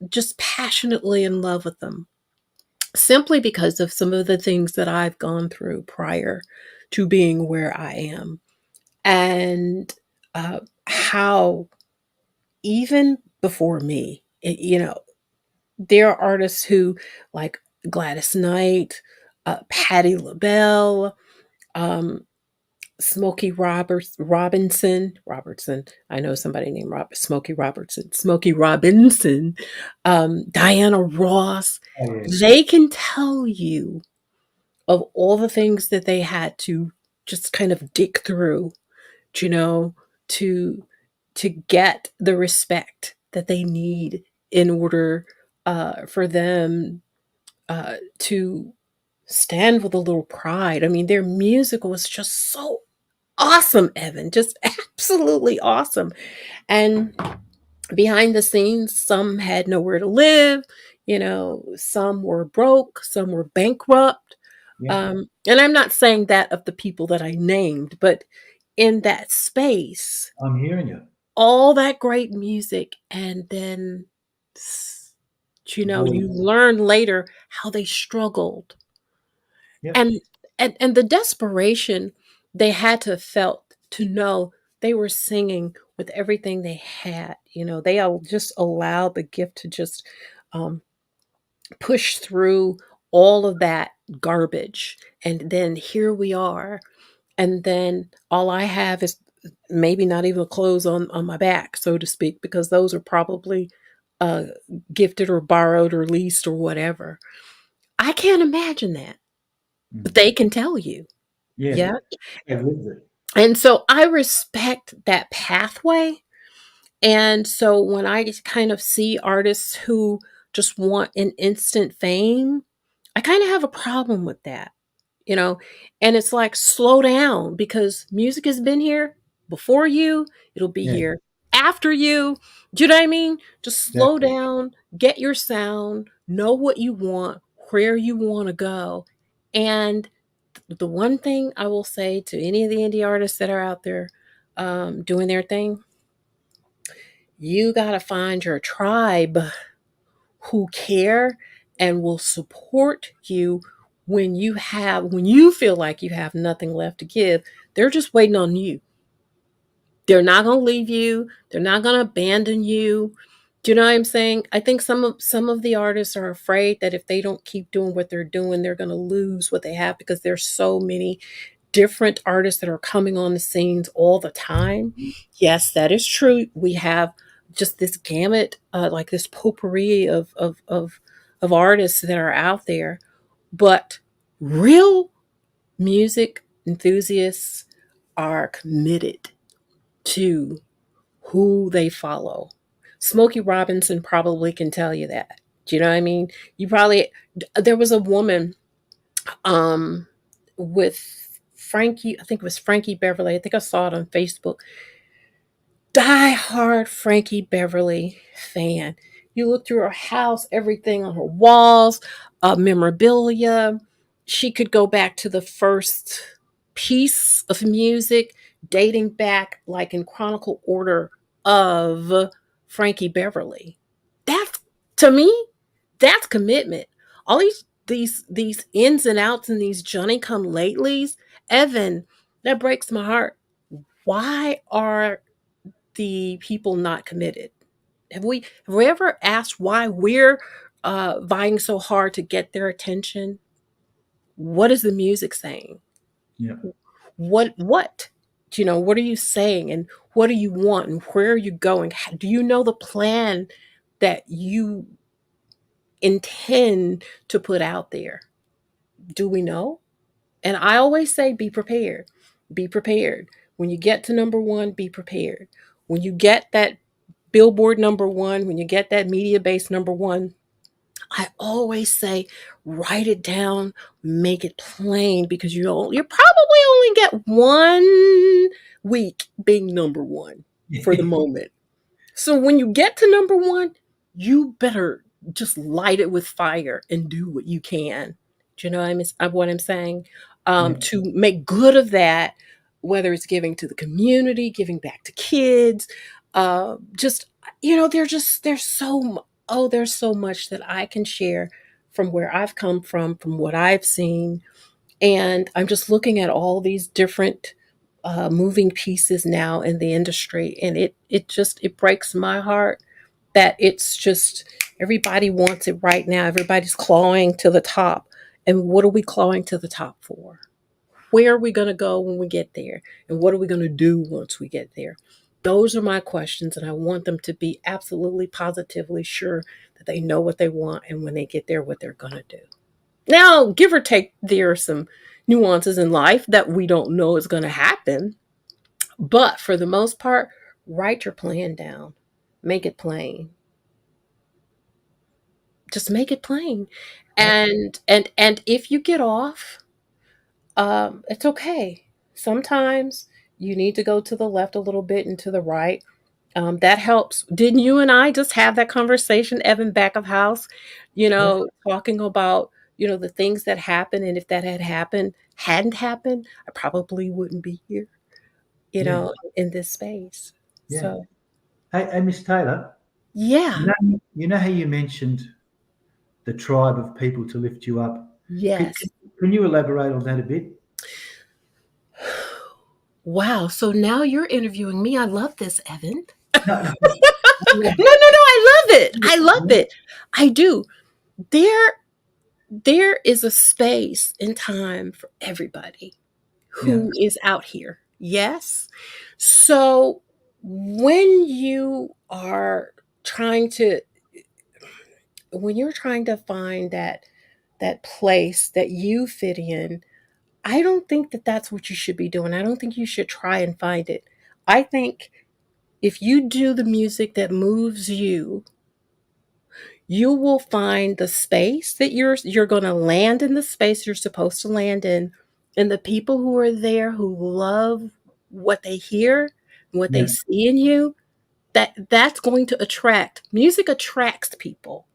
just passionately in love with them. Simply because of some of the things that I've gone through prior to being where I am. And how even before me, there are artists who like Gladys Knight, Patti LaBelle, um, Smokey Robertson. I know somebody named Smokey Robinson, Diana Ross. Oh yeah. They can tell you of all the things that they had to just kind of dig through, you know, to to get the respect that they need in order for them to stand with a little pride. I mean, their music was just so awesome, Evan, just absolutely awesome. And behind the scenes, some had nowhere to live, some were broke, some were bankrupt. Yeah. And I'm not saying that of the people that I named, but in that space, I'm hearing you. all that great music, and then, Void. you learn later how they struggled, Yep. and and the desperation they had to have felt to know they were singing with everything they had. They all just allowed the gift to just um, push through all of that garbage, and then here we are, and then all I have is maybe not even clothes on my back, so to speak, because those are probably uh, gifted or borrowed or leased or whatever. I can't imagine that, but Mm. they can tell you. Yeah. Yeah. They've lived it. And so I respect that pathway. And so when I just kind of see artists who just want an instant fame, I kind of have a problem with that, you know? And it's like, slow down, because music has been here before you, it'll be Yeah. here after you. Do you know what I mean? Just slow Exactly. down, get your sound, know what you want, where you want to go. And the one thing I will say to any of the indie artists that are out there doing their thing, you got to find your tribe who care and will support you when you feel like you have nothing left to give. They're just waiting on you. They're not going to leave you. They're not going to abandon you. Do you know what I'm saying? I think some of the artists are afraid that if they don't keep doing what they're doing, they're going to lose what they have, because there's so many different artists that are coming on the scenes all the time. Yes, that is true. We have just this gamut, like this potpourri of artists that are out there, but real music enthusiasts are committed to who they follow. Smokey Robinson probably can tell you that. Do you know what I mean? You probably There was a woman um with Frankie, I think it was Frankie Beverly. I think I saw it on Facebook. Die-hard Frankie Beverly fan. You look through her house, everything on her walls, memorabilia. She could go back to the first piece of music dating back like in chronicle order of Frankie Beverly. That's, to me, that's commitment. All these ins and outs and these Johnny come latelys Evan, that breaks my heart. Why are the people not committed? Have we ever asked why we're vying so hard to get their attention? What is the music saying? Yeah. What? What are you saying, and what do you want, and where are you going? Do you know the plan that you intend to put out there? Do we know? And I always say, be prepared. Be prepared. When you get to number one, be prepared. When you get that Billboard number one, when you get that media base number one, I always say, write it down, make it plain, because you probably only get 1 week being number one for the moment. So when you get to number one, you better just light it with fire and do what you can. Do you know what I'm saying? Yeah. To make good of that, whether it's giving to the community, giving back to kids, just there's so much that I can share from where I've come from what I've seen, and I'm just looking at all these different moving pieces now in the industry, and it breaks my heart that it's just everybody wants it right now. Everybody's clawing to the top, and what are we clawing to the top for? Where are we going to go when we get there, and what are we going to do once we get there? Those are my questions, and I want them to be absolutely positively sure that they know what they want, and when they get there, what they're going to do. Now, give or take, there are some nuances in life that we don't know is going to happen. But for the most part, write your plan down, make it plain. Just make it plain. And if you get off, it's okay. Sometimes you need to go to the left a little bit and to the right. That helps. Didn't you and I just have that conversation, Evan, back of house? Yeah. Talking about the things that happened, and if that hadn't happened, I probably wouldn't be here, Yeah. in this space. Yeah. So Hey, Miss Taylor, yeah, you know how you mentioned the tribe of people to lift you up. Can, yes. can, can you elaborate on that a bit? Wow. So now you're interviewing me. I love this, Evan. No, no, No, no, no. I love it. I love it. I do. There, there is a space and time for everybody yeah, who is out here. Yes. So when you are trying to, when you're trying to find that place that you fit in, I don't think that that's what you should be doing. I don't think you should try and find it. I think if you do the music that moves you, you will find the space that you're going to land in, the space you're supposed to land in, and the people who are there who love what they hear, what they yeah, see in you, that's going to attract. Music attracts people.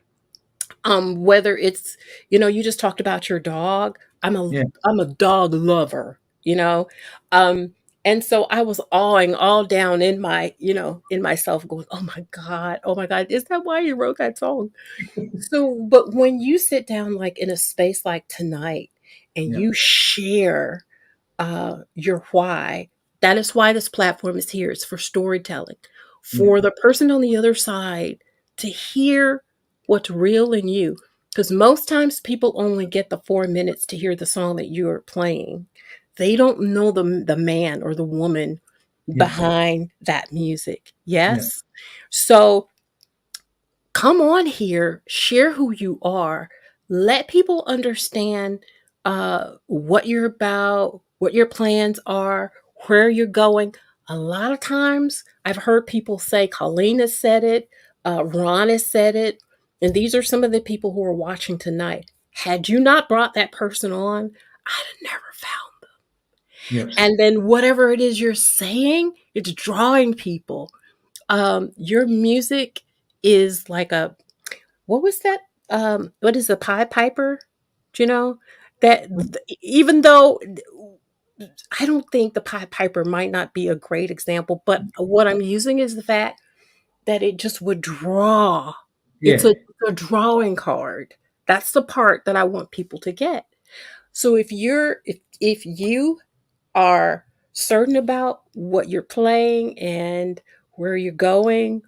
Whether it's, you just talked about your dog. yeah, I'm a dog lover, you know. Um and so I was awing all down in in myself, going, "Oh my god. Oh my god. Is that why you wrote that song?" So, but when you sit down like in a space like tonight and yeah, you share your why. That is why this platform is here. It's for storytelling, yeah, for the person on the other side to hear what's real in you. Because most times people only get the 4 minutes to hear the song that you're playing. They don't know the man or the woman yeah, behind that music. yeah, Yes. So come on here, share who you are, let people understand what you're about, what your plans are, where you're going. A lot of times, I've heard people say, Colleen has said it, Ron has said it, and these are some of the people who are watching tonight. Had you not brought that person on, I'd have never found them. yeah. And then whatever it is you're saying, it's drawing people. Your music is like a what was that? What is a Pied Piper? Do you know that even though I don't think the Pied Piper might not be a great example, but what I'm using is the fact that it just would draw. It's Yeah. a drawing card. That's the part that I want people to get. So if you are certain about what you're playing and where you're going,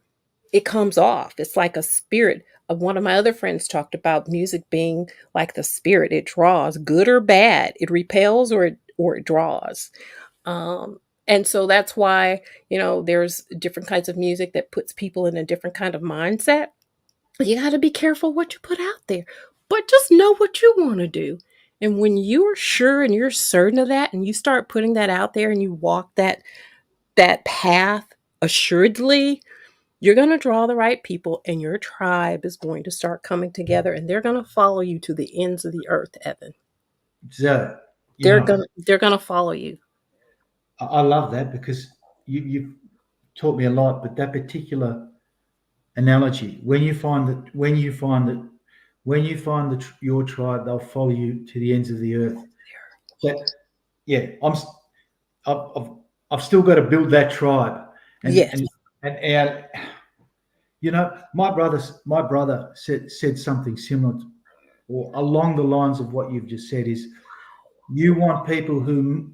it comes off. It's like a spirit. One of my other friends talked about music being like the spirit. It draws, good or bad. It repels or it draws. Um, and so that's why, there's different kinds of music that puts people in a different kind of mindset. You got to be careful what you put out there, but just know what you want to do. And when you're sure and you're certain of that, and you start putting that out there and you walk that path assuredly, you're going to draw the right people, and your tribe is going to start coming together, and they're going to follow you to the ends of the earth, Evan. So, you They're know, going to they're going to follow you. I love that because you've taught me a lot. But that particular analogy, when you find that your tribe, they'll follow you to the ends of the earth. That, yeah, I've, I've still got to build that tribe, and Yes. and and our, my brother said something similar or along the lines of what you've just said. Is you want people who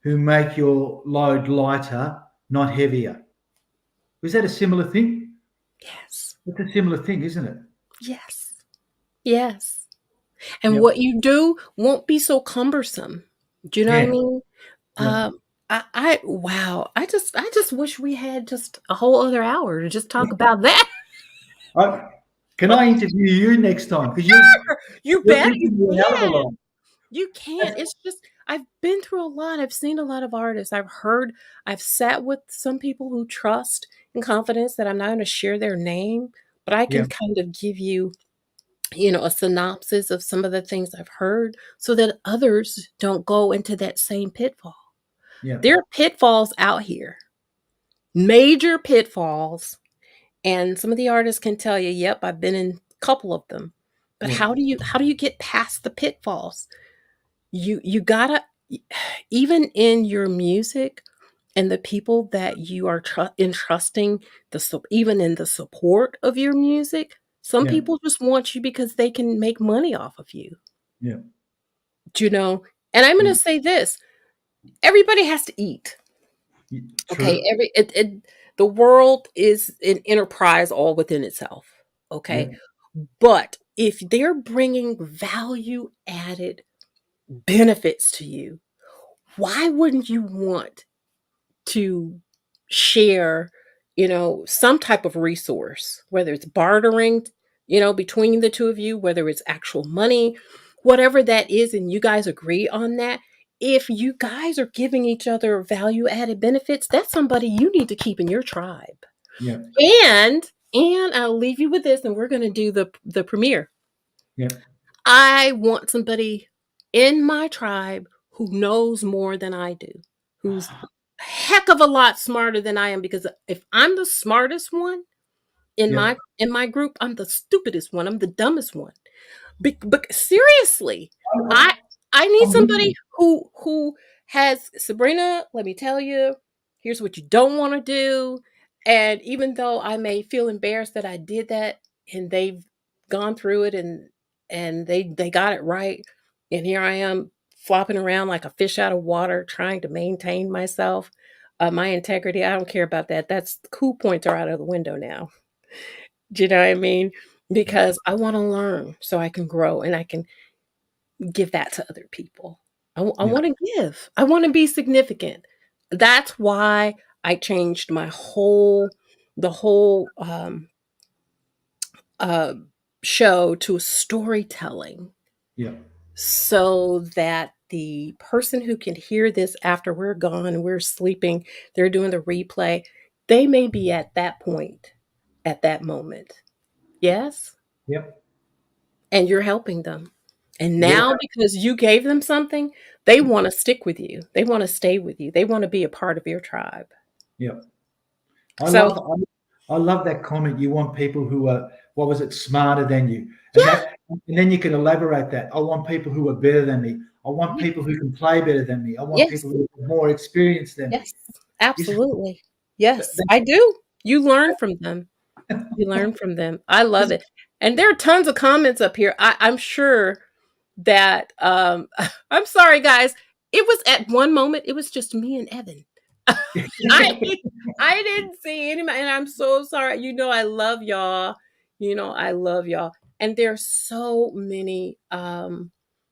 make your load lighter, not heavier. Is that a similar thing? Yes. It's a similar thing, isn't it? Yes. Yes. And what Yep. you do won't be so cumbersome. Do you know what I Yeah. mean? Yeah. I wow. I just wish we had just a whole other hour to just talk about that. I, can I interview you next time? Because You you're bet you teaching me a hell of a lot. can. You can. It's just I've been through a lot. I've seen a lot of artists. I've sat with some people who trust and confidence that I'm not going to share their name, but I Yeah. can kind of give you, a synopsis of some of the things I've heard so that others don't go into that same pitfall. Yeah. There are pitfalls out here, major pitfalls, and some of the artists can tell you, "Yep, I've been in a couple of them." But Yeah. how do you get past the pitfalls? You gotta, even in your music and the people that you are entrusting, even in the support of your music, some Yeah. people just want you because they can make money off of you. Yeah. Do you know? And I'm Yeah. gonna say this: everybody has to eat. Okay, True. the world is an enterprise all within itself. Yeah. Okay, but if they're bringing value added benefits to you, why wouldn't you want to share, some type of resource, whether it's bartering, between the two of you, whether it's actual money, whatever that is, and you guys agree on that. If you guys are giving each other value added benefits, that's somebody you need to keep in your tribe. Yeah. And I'll leave you with this, and we're going to do the premiere. Yeah. I want somebody in my tribe who knows more than I do, who's a heck of a lot smarter than I am, because if I'm the smartest one in Yeah. my group, I'm the stupidest one. I'm the dumbest one. But seriously, I I need I'm with somebody you. who has, Sabrina, let me tell you, here's what you don't want to do. And even though I may feel embarrassed that I did that, and they've gone through it, and they got it right, and here I am flopping around like a fish out of water trying to maintain myself, my integrity. I don't care about that. That's cool, points are out of the window now. Do you know what I mean? Yeah. Because I want to learn so I can grow and I can give that to other people. I Yeah. want to give. I want to be significant. That's why I changed the whole uh, show to storytelling, Yeah. so that the person who can hear this after we're gone and we're sleeping, they're doing the replay, they may be at that point, at that moment. Yes? Yep. And you're helping them. And Yeah. now, because you gave them something, they wanna stick with you. They wanna stay with you. They wanna be a part of your tribe. Yeah. I So love I love that comment. You want people who are, what was it, smarter than you, yeah, and then you can elaborate that. I want people who are better than me. I want people yes, who can play better than me. I want yes, people who have more experience than me. yes, You see, absolutely. that, Yes, I do. You learn from them. You learn from them. I love it. And there are tons of comments up here. I'm sure that, I'm sorry, guys. it was at one moment, it was just me and Evan. I I didn't see anybody, and I'm so sorry. I love y'all. I love y'all. And there's so many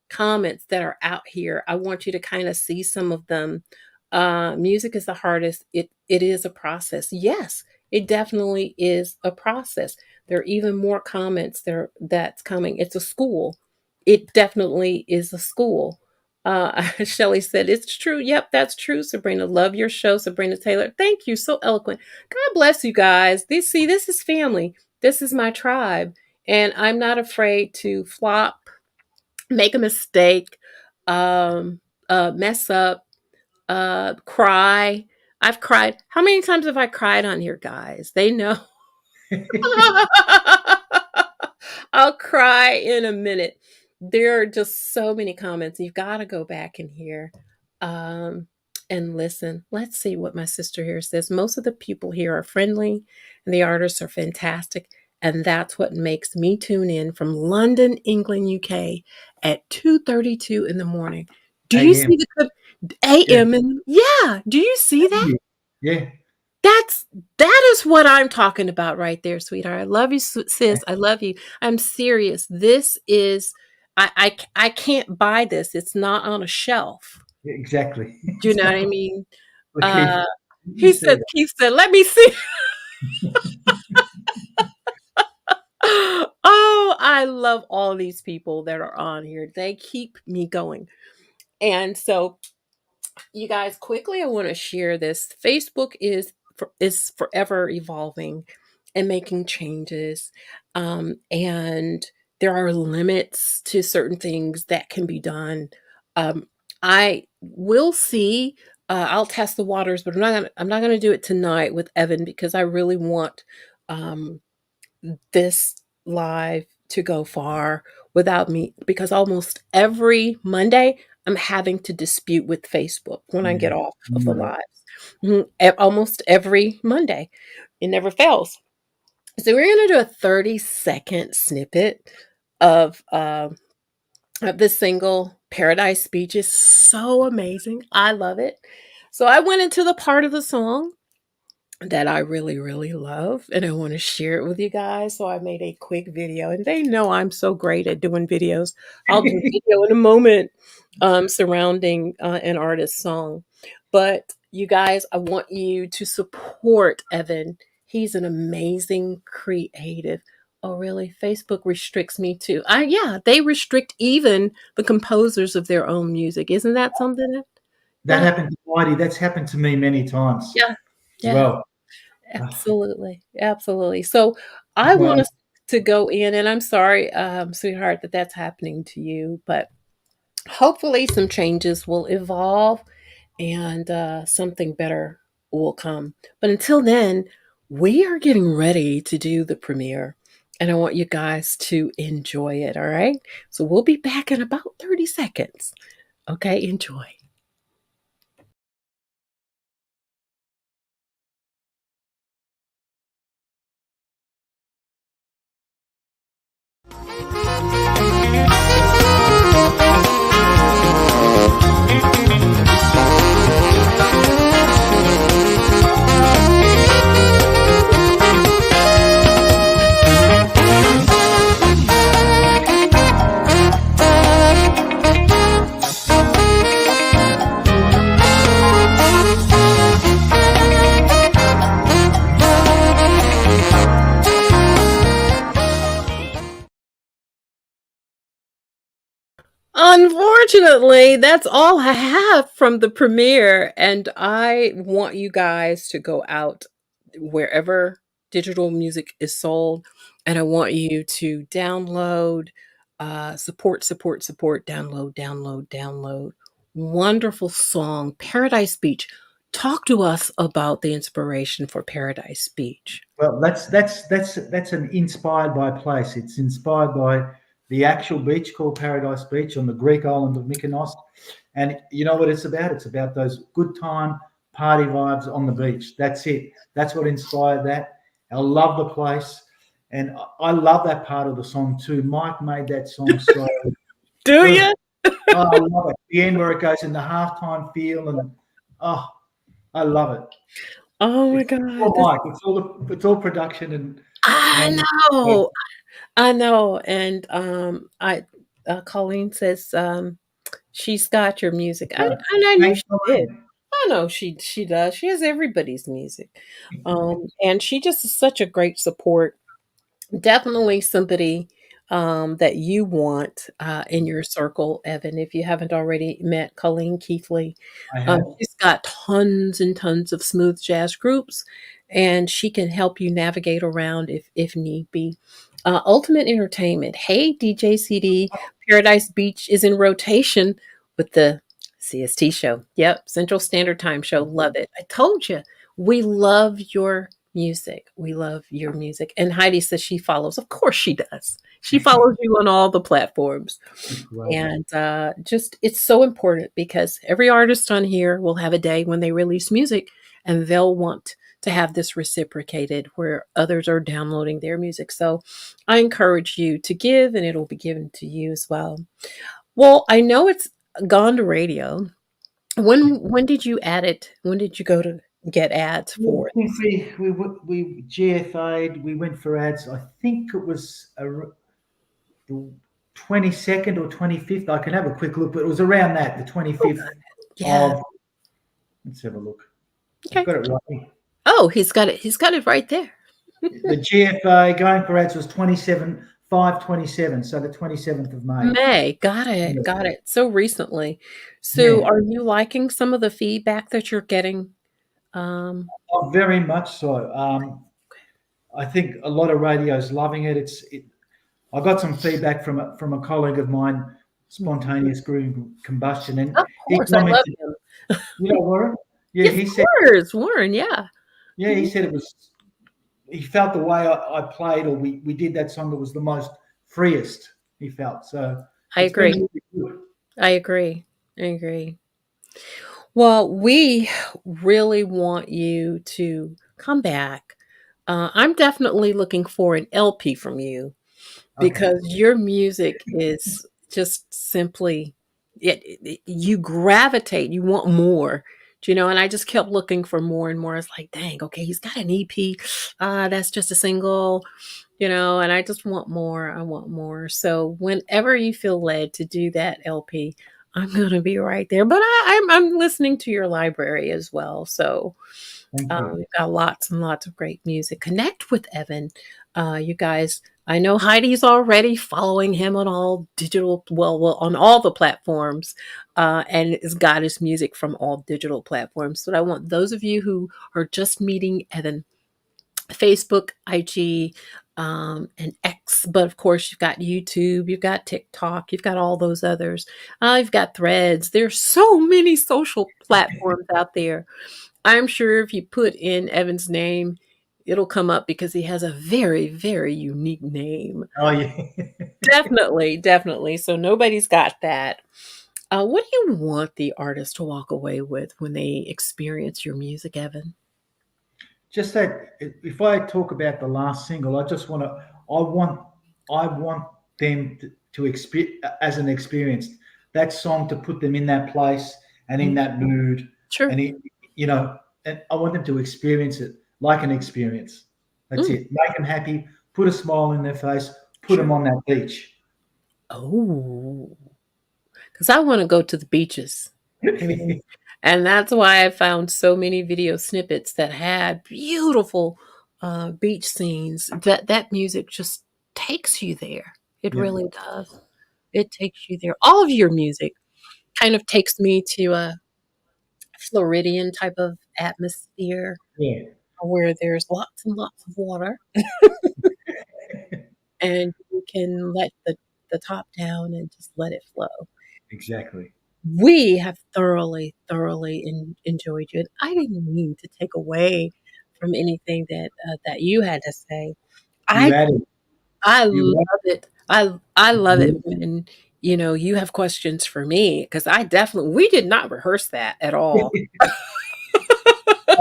comments that are out here. I want you to kind of see some of them. Music is the hardest. It is a process. Yes, it definitely is a process. There are even more comments there that's coming. It's a school. It definitely is a school. Shelly said, it's true. Yep, that's true, Sabrina. Love your show, Sabrina Taylor. Thank you. So eloquent. God bless you guys. This is family. This is my tribe. And I'm not afraid to flop, make a mistake, um, mess up, cry. I've cried. How many times have I cried on here, guys? They know. I'll cry in a minute. There are just so many comments. You've got to go back in here um, and listen. Let's see what my sister here says. Most of the people here are friendly and the artists are fantastic. And that's what makes me tune in from London, England, UK at 2:32 in the morning. Do you AM. see the clip? Yeah. AM and yeah, do you see that? Yeah. That's that is what I'm talking about right there, sweetheart. I love you, sis. I love you. I'm serious. This is I can't buy this. It's not on a shelf. Exactly. Do you know what I mean? Look, Keith, Uh you said Keith said, let me see. Oh, I love all these people that are on here. They keep me going. And so you guys, quickly, I want to share this. Facebook is forever evolving and making changes, and there are limits to certain things that can be done. I will see. I'll test the waters, but I'm not gonna do it tonight with Evan because I really want um, this live to go far without me because almost every Monday I'm having to dispute with Facebook when I yeah. get off of the No. lives. Almost every Monday. It never fails. So we're going to do a 30-second snippet of this single Paradise Speech. Is so amazing. I love it. So I went into the part of the song that I really, really love, and I want to share it with you guys. So I made a quick video, and they know I'm so great at doing videos. I'll do video in a moment surrounding an artist's song. But you guys, I want you to support Evan. He's an amazing creative. Oh, really? Facebook restricts me too. Yeah, they restrict even the composers of their own music. Isn't that something? That Yeah, happened to Whitey. That's happened to me many times yeah, as yeah. well. Ah, Absolutely, absolutely. So that's I why want us to go in, and I'm sorry, sweetheart, that that's happening to you, but hopefully some changes will evolve and something better will come. But until then, we are getting ready to do the premiere, and I want you guys to enjoy it. All right. So we'll be back in about 30 seconds. Okay. Enjoy. Unfortunately, that's all I have from the premiere, and I want you guys to go out wherever digital music is sold, and I want you to download, support, download. Wonderful song, Paradise Beach. Talk to us about the inspiration for Paradise Beach. well, that's an inspired by place. It's inspired by the actual beach called Paradise Beach on the Greek island of Mykonos. And you know what it's about? It's about those good time party vibes on the beach. That's it. That's what inspired that. I love the place. And I love that part of the song too. Mike made that song so Do good. you? Oh, I love it. The end where it goes in the halftime feel, and oh, I love it. Oh my It's god, all Mike. It's all production I and yeah, know. I know, and, I Colleen says, she's got your music, and I knew thanks, she did. Elaine. I know she does. She has everybody's music, and she just is such a great support. Definitely somebody, that you want, in your circle, Evan, if you haven't already met Colleen Keithley. I have. She's got tons and tons of smooth jazz groups, and she can help you navigate around if need be. Ultimate Entertainment. Hey, DJ CD, Paradise Beach is in rotation with the CST show. Yep, Central Standard Time show. Love it. I told you, we love your music. We love your music. And Heidi says she follows. Of course she does. She follows you on all the platforms. Great. And just, it's so important because every artist on here will have a day when they release music and they'll want to have this reciprocated where others are downloading their music. So I encourage you to give and it'll be given to you as well. Well, I know it's gone to radio. When did you add it? When did you go to get ads Yeah, for I think this? we GFA'd. We went for ads. I think it was the 22nd or 25th. I can have a quick look, but it was around that, the Oh, 25th yeah. of. Let's have a look. I've Okay. got it right here. Oh, he's got it. He's got it right there. The GFA going for ads was 27/5/27, so the 27th of May. May. Got it. Yeah, Got it. So recently. So yeah. are you liking some of the feedback that you're getting? Um, Oh, very much so. I think a lot of radio's loving it. I got some feedback from a colleague of mine, spontaneous groove combustion, and of he course, I love commented, him. you know, Warren? Yeah, Yeah, of he said, course, Warren. Yeah. yeah, he Mhm. said it was. He felt the way I played or we did that song, it was the most freest. He felt so. I It's been agree. really good. I agree. I agree. Well, we really want you to come back. I'm definitely looking for an LP from you Okay, because your music is just simply you gravitate, you want more. Do you know? And I just kept looking for more and more. It's like, dang, okay, he's got an EP. That's just a single, and I just want more. I want more. So whenever you feel led to do that LP, I'm gonna be right there. But I'm listening to your library as well. So thank you. we've got lots and lots of great music. Connect with Evan. You guys, I know Heidi's already following him on all digital, well, on all the platforms, and has got his music from all digital platforms. But I want those of you who are just meeting Evan, Facebook, IG, and X. But of course, you've got YouTube, you've got TikTok, you've got all those others. You've got Threads. There's so many social platforms out there. I'm sure if you put in Evan's name, it'll come up because he has a very, very unique name. Oh yeah. Definitely, definitely. So nobody's got that. What do you want the artist to walk away with when they experience your music, Evan? Just that if I talk about the last single, I want, I want them to experience as an experience that song to put them in that place and in Mm, that mood, sure. and you know, and I want them to experience it like an experience. That's Mm, it. Make them happy. Put a smile in their face. Put them sure. on that beach. Oh, because I want to go to the beaches. I mean, and that's why I found so many video snippets that had beautiful beach scenes. That music just takes you there. It Yeah, really does. It takes you there. All of your music kind of takes me to a Floridian type of atmosphere yeah, where there's lots and lots of water and you can let the top down and just let it flow. exactly. We have thoroughly, thoroughly enjoyed you. And I didn't mean to take away from anything that you had to say. You I added. I You love it. I love it added. when you have questions for me because I definitely we did not rehearse that at all.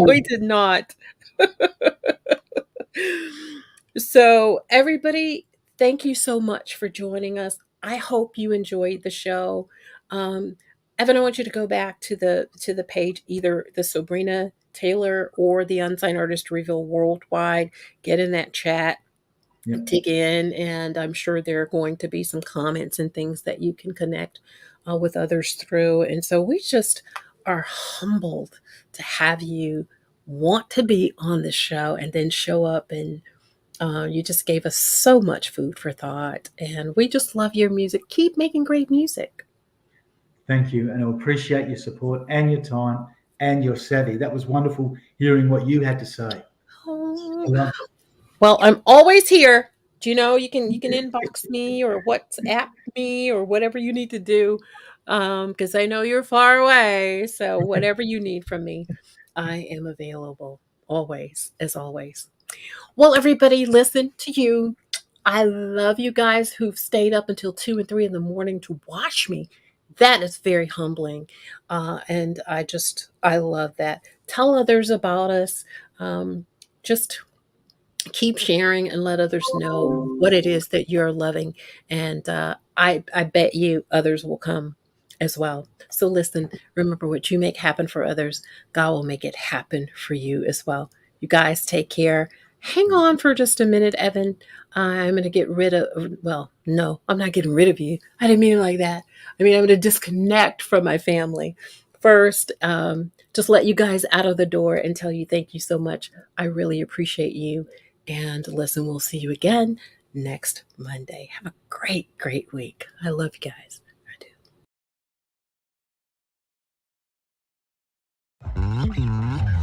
We did not. So, everybody, thank you so much for joining us. I hope you enjoyed the show. Um, Evan, I want you to go back to the page, either the Sabrina Taylor or the Unsigned Artist Reveal Worldwide. Get in that chat, Yep. dig in, and I'm sure there are going to be some comments and things that you can connect with others through. And so we just are humbled to have you want to be on the show and then show up, and you just gave us so much food for thought. And we just love your music. Keep making great music. Thank you. And I appreciate your support and your time and your savvy. That was wonderful hearing what you had to say. I Oh, love well, I'm always here. Do you know you can inbox me or WhatsApp me or whatever you need to do, because I know you're far away. So whatever you need from me, I am available always, as always. Well, everybody, listen to you. I love you guys who've stayed up until 2 and 3 in the morning to watch me. That is very humbling, and I love that. Tell others about us. Just keep sharing and let others know what it is that you're loving, and I bet you others will come as well. So listen, remember, what you make happen for others, God will make it happen for you as well. You guys take care. Hang on for just a minute, Evan. I'm going to get rid of, well, no, I'm not getting rid of you. I didn't mean it like that. I mean, I'm going to disconnect from my family first. Just let you guys out of the door and tell you thank you so much. I really appreciate you. And listen, we'll see you again next Monday. Have a great, great week. I love you guys. I do.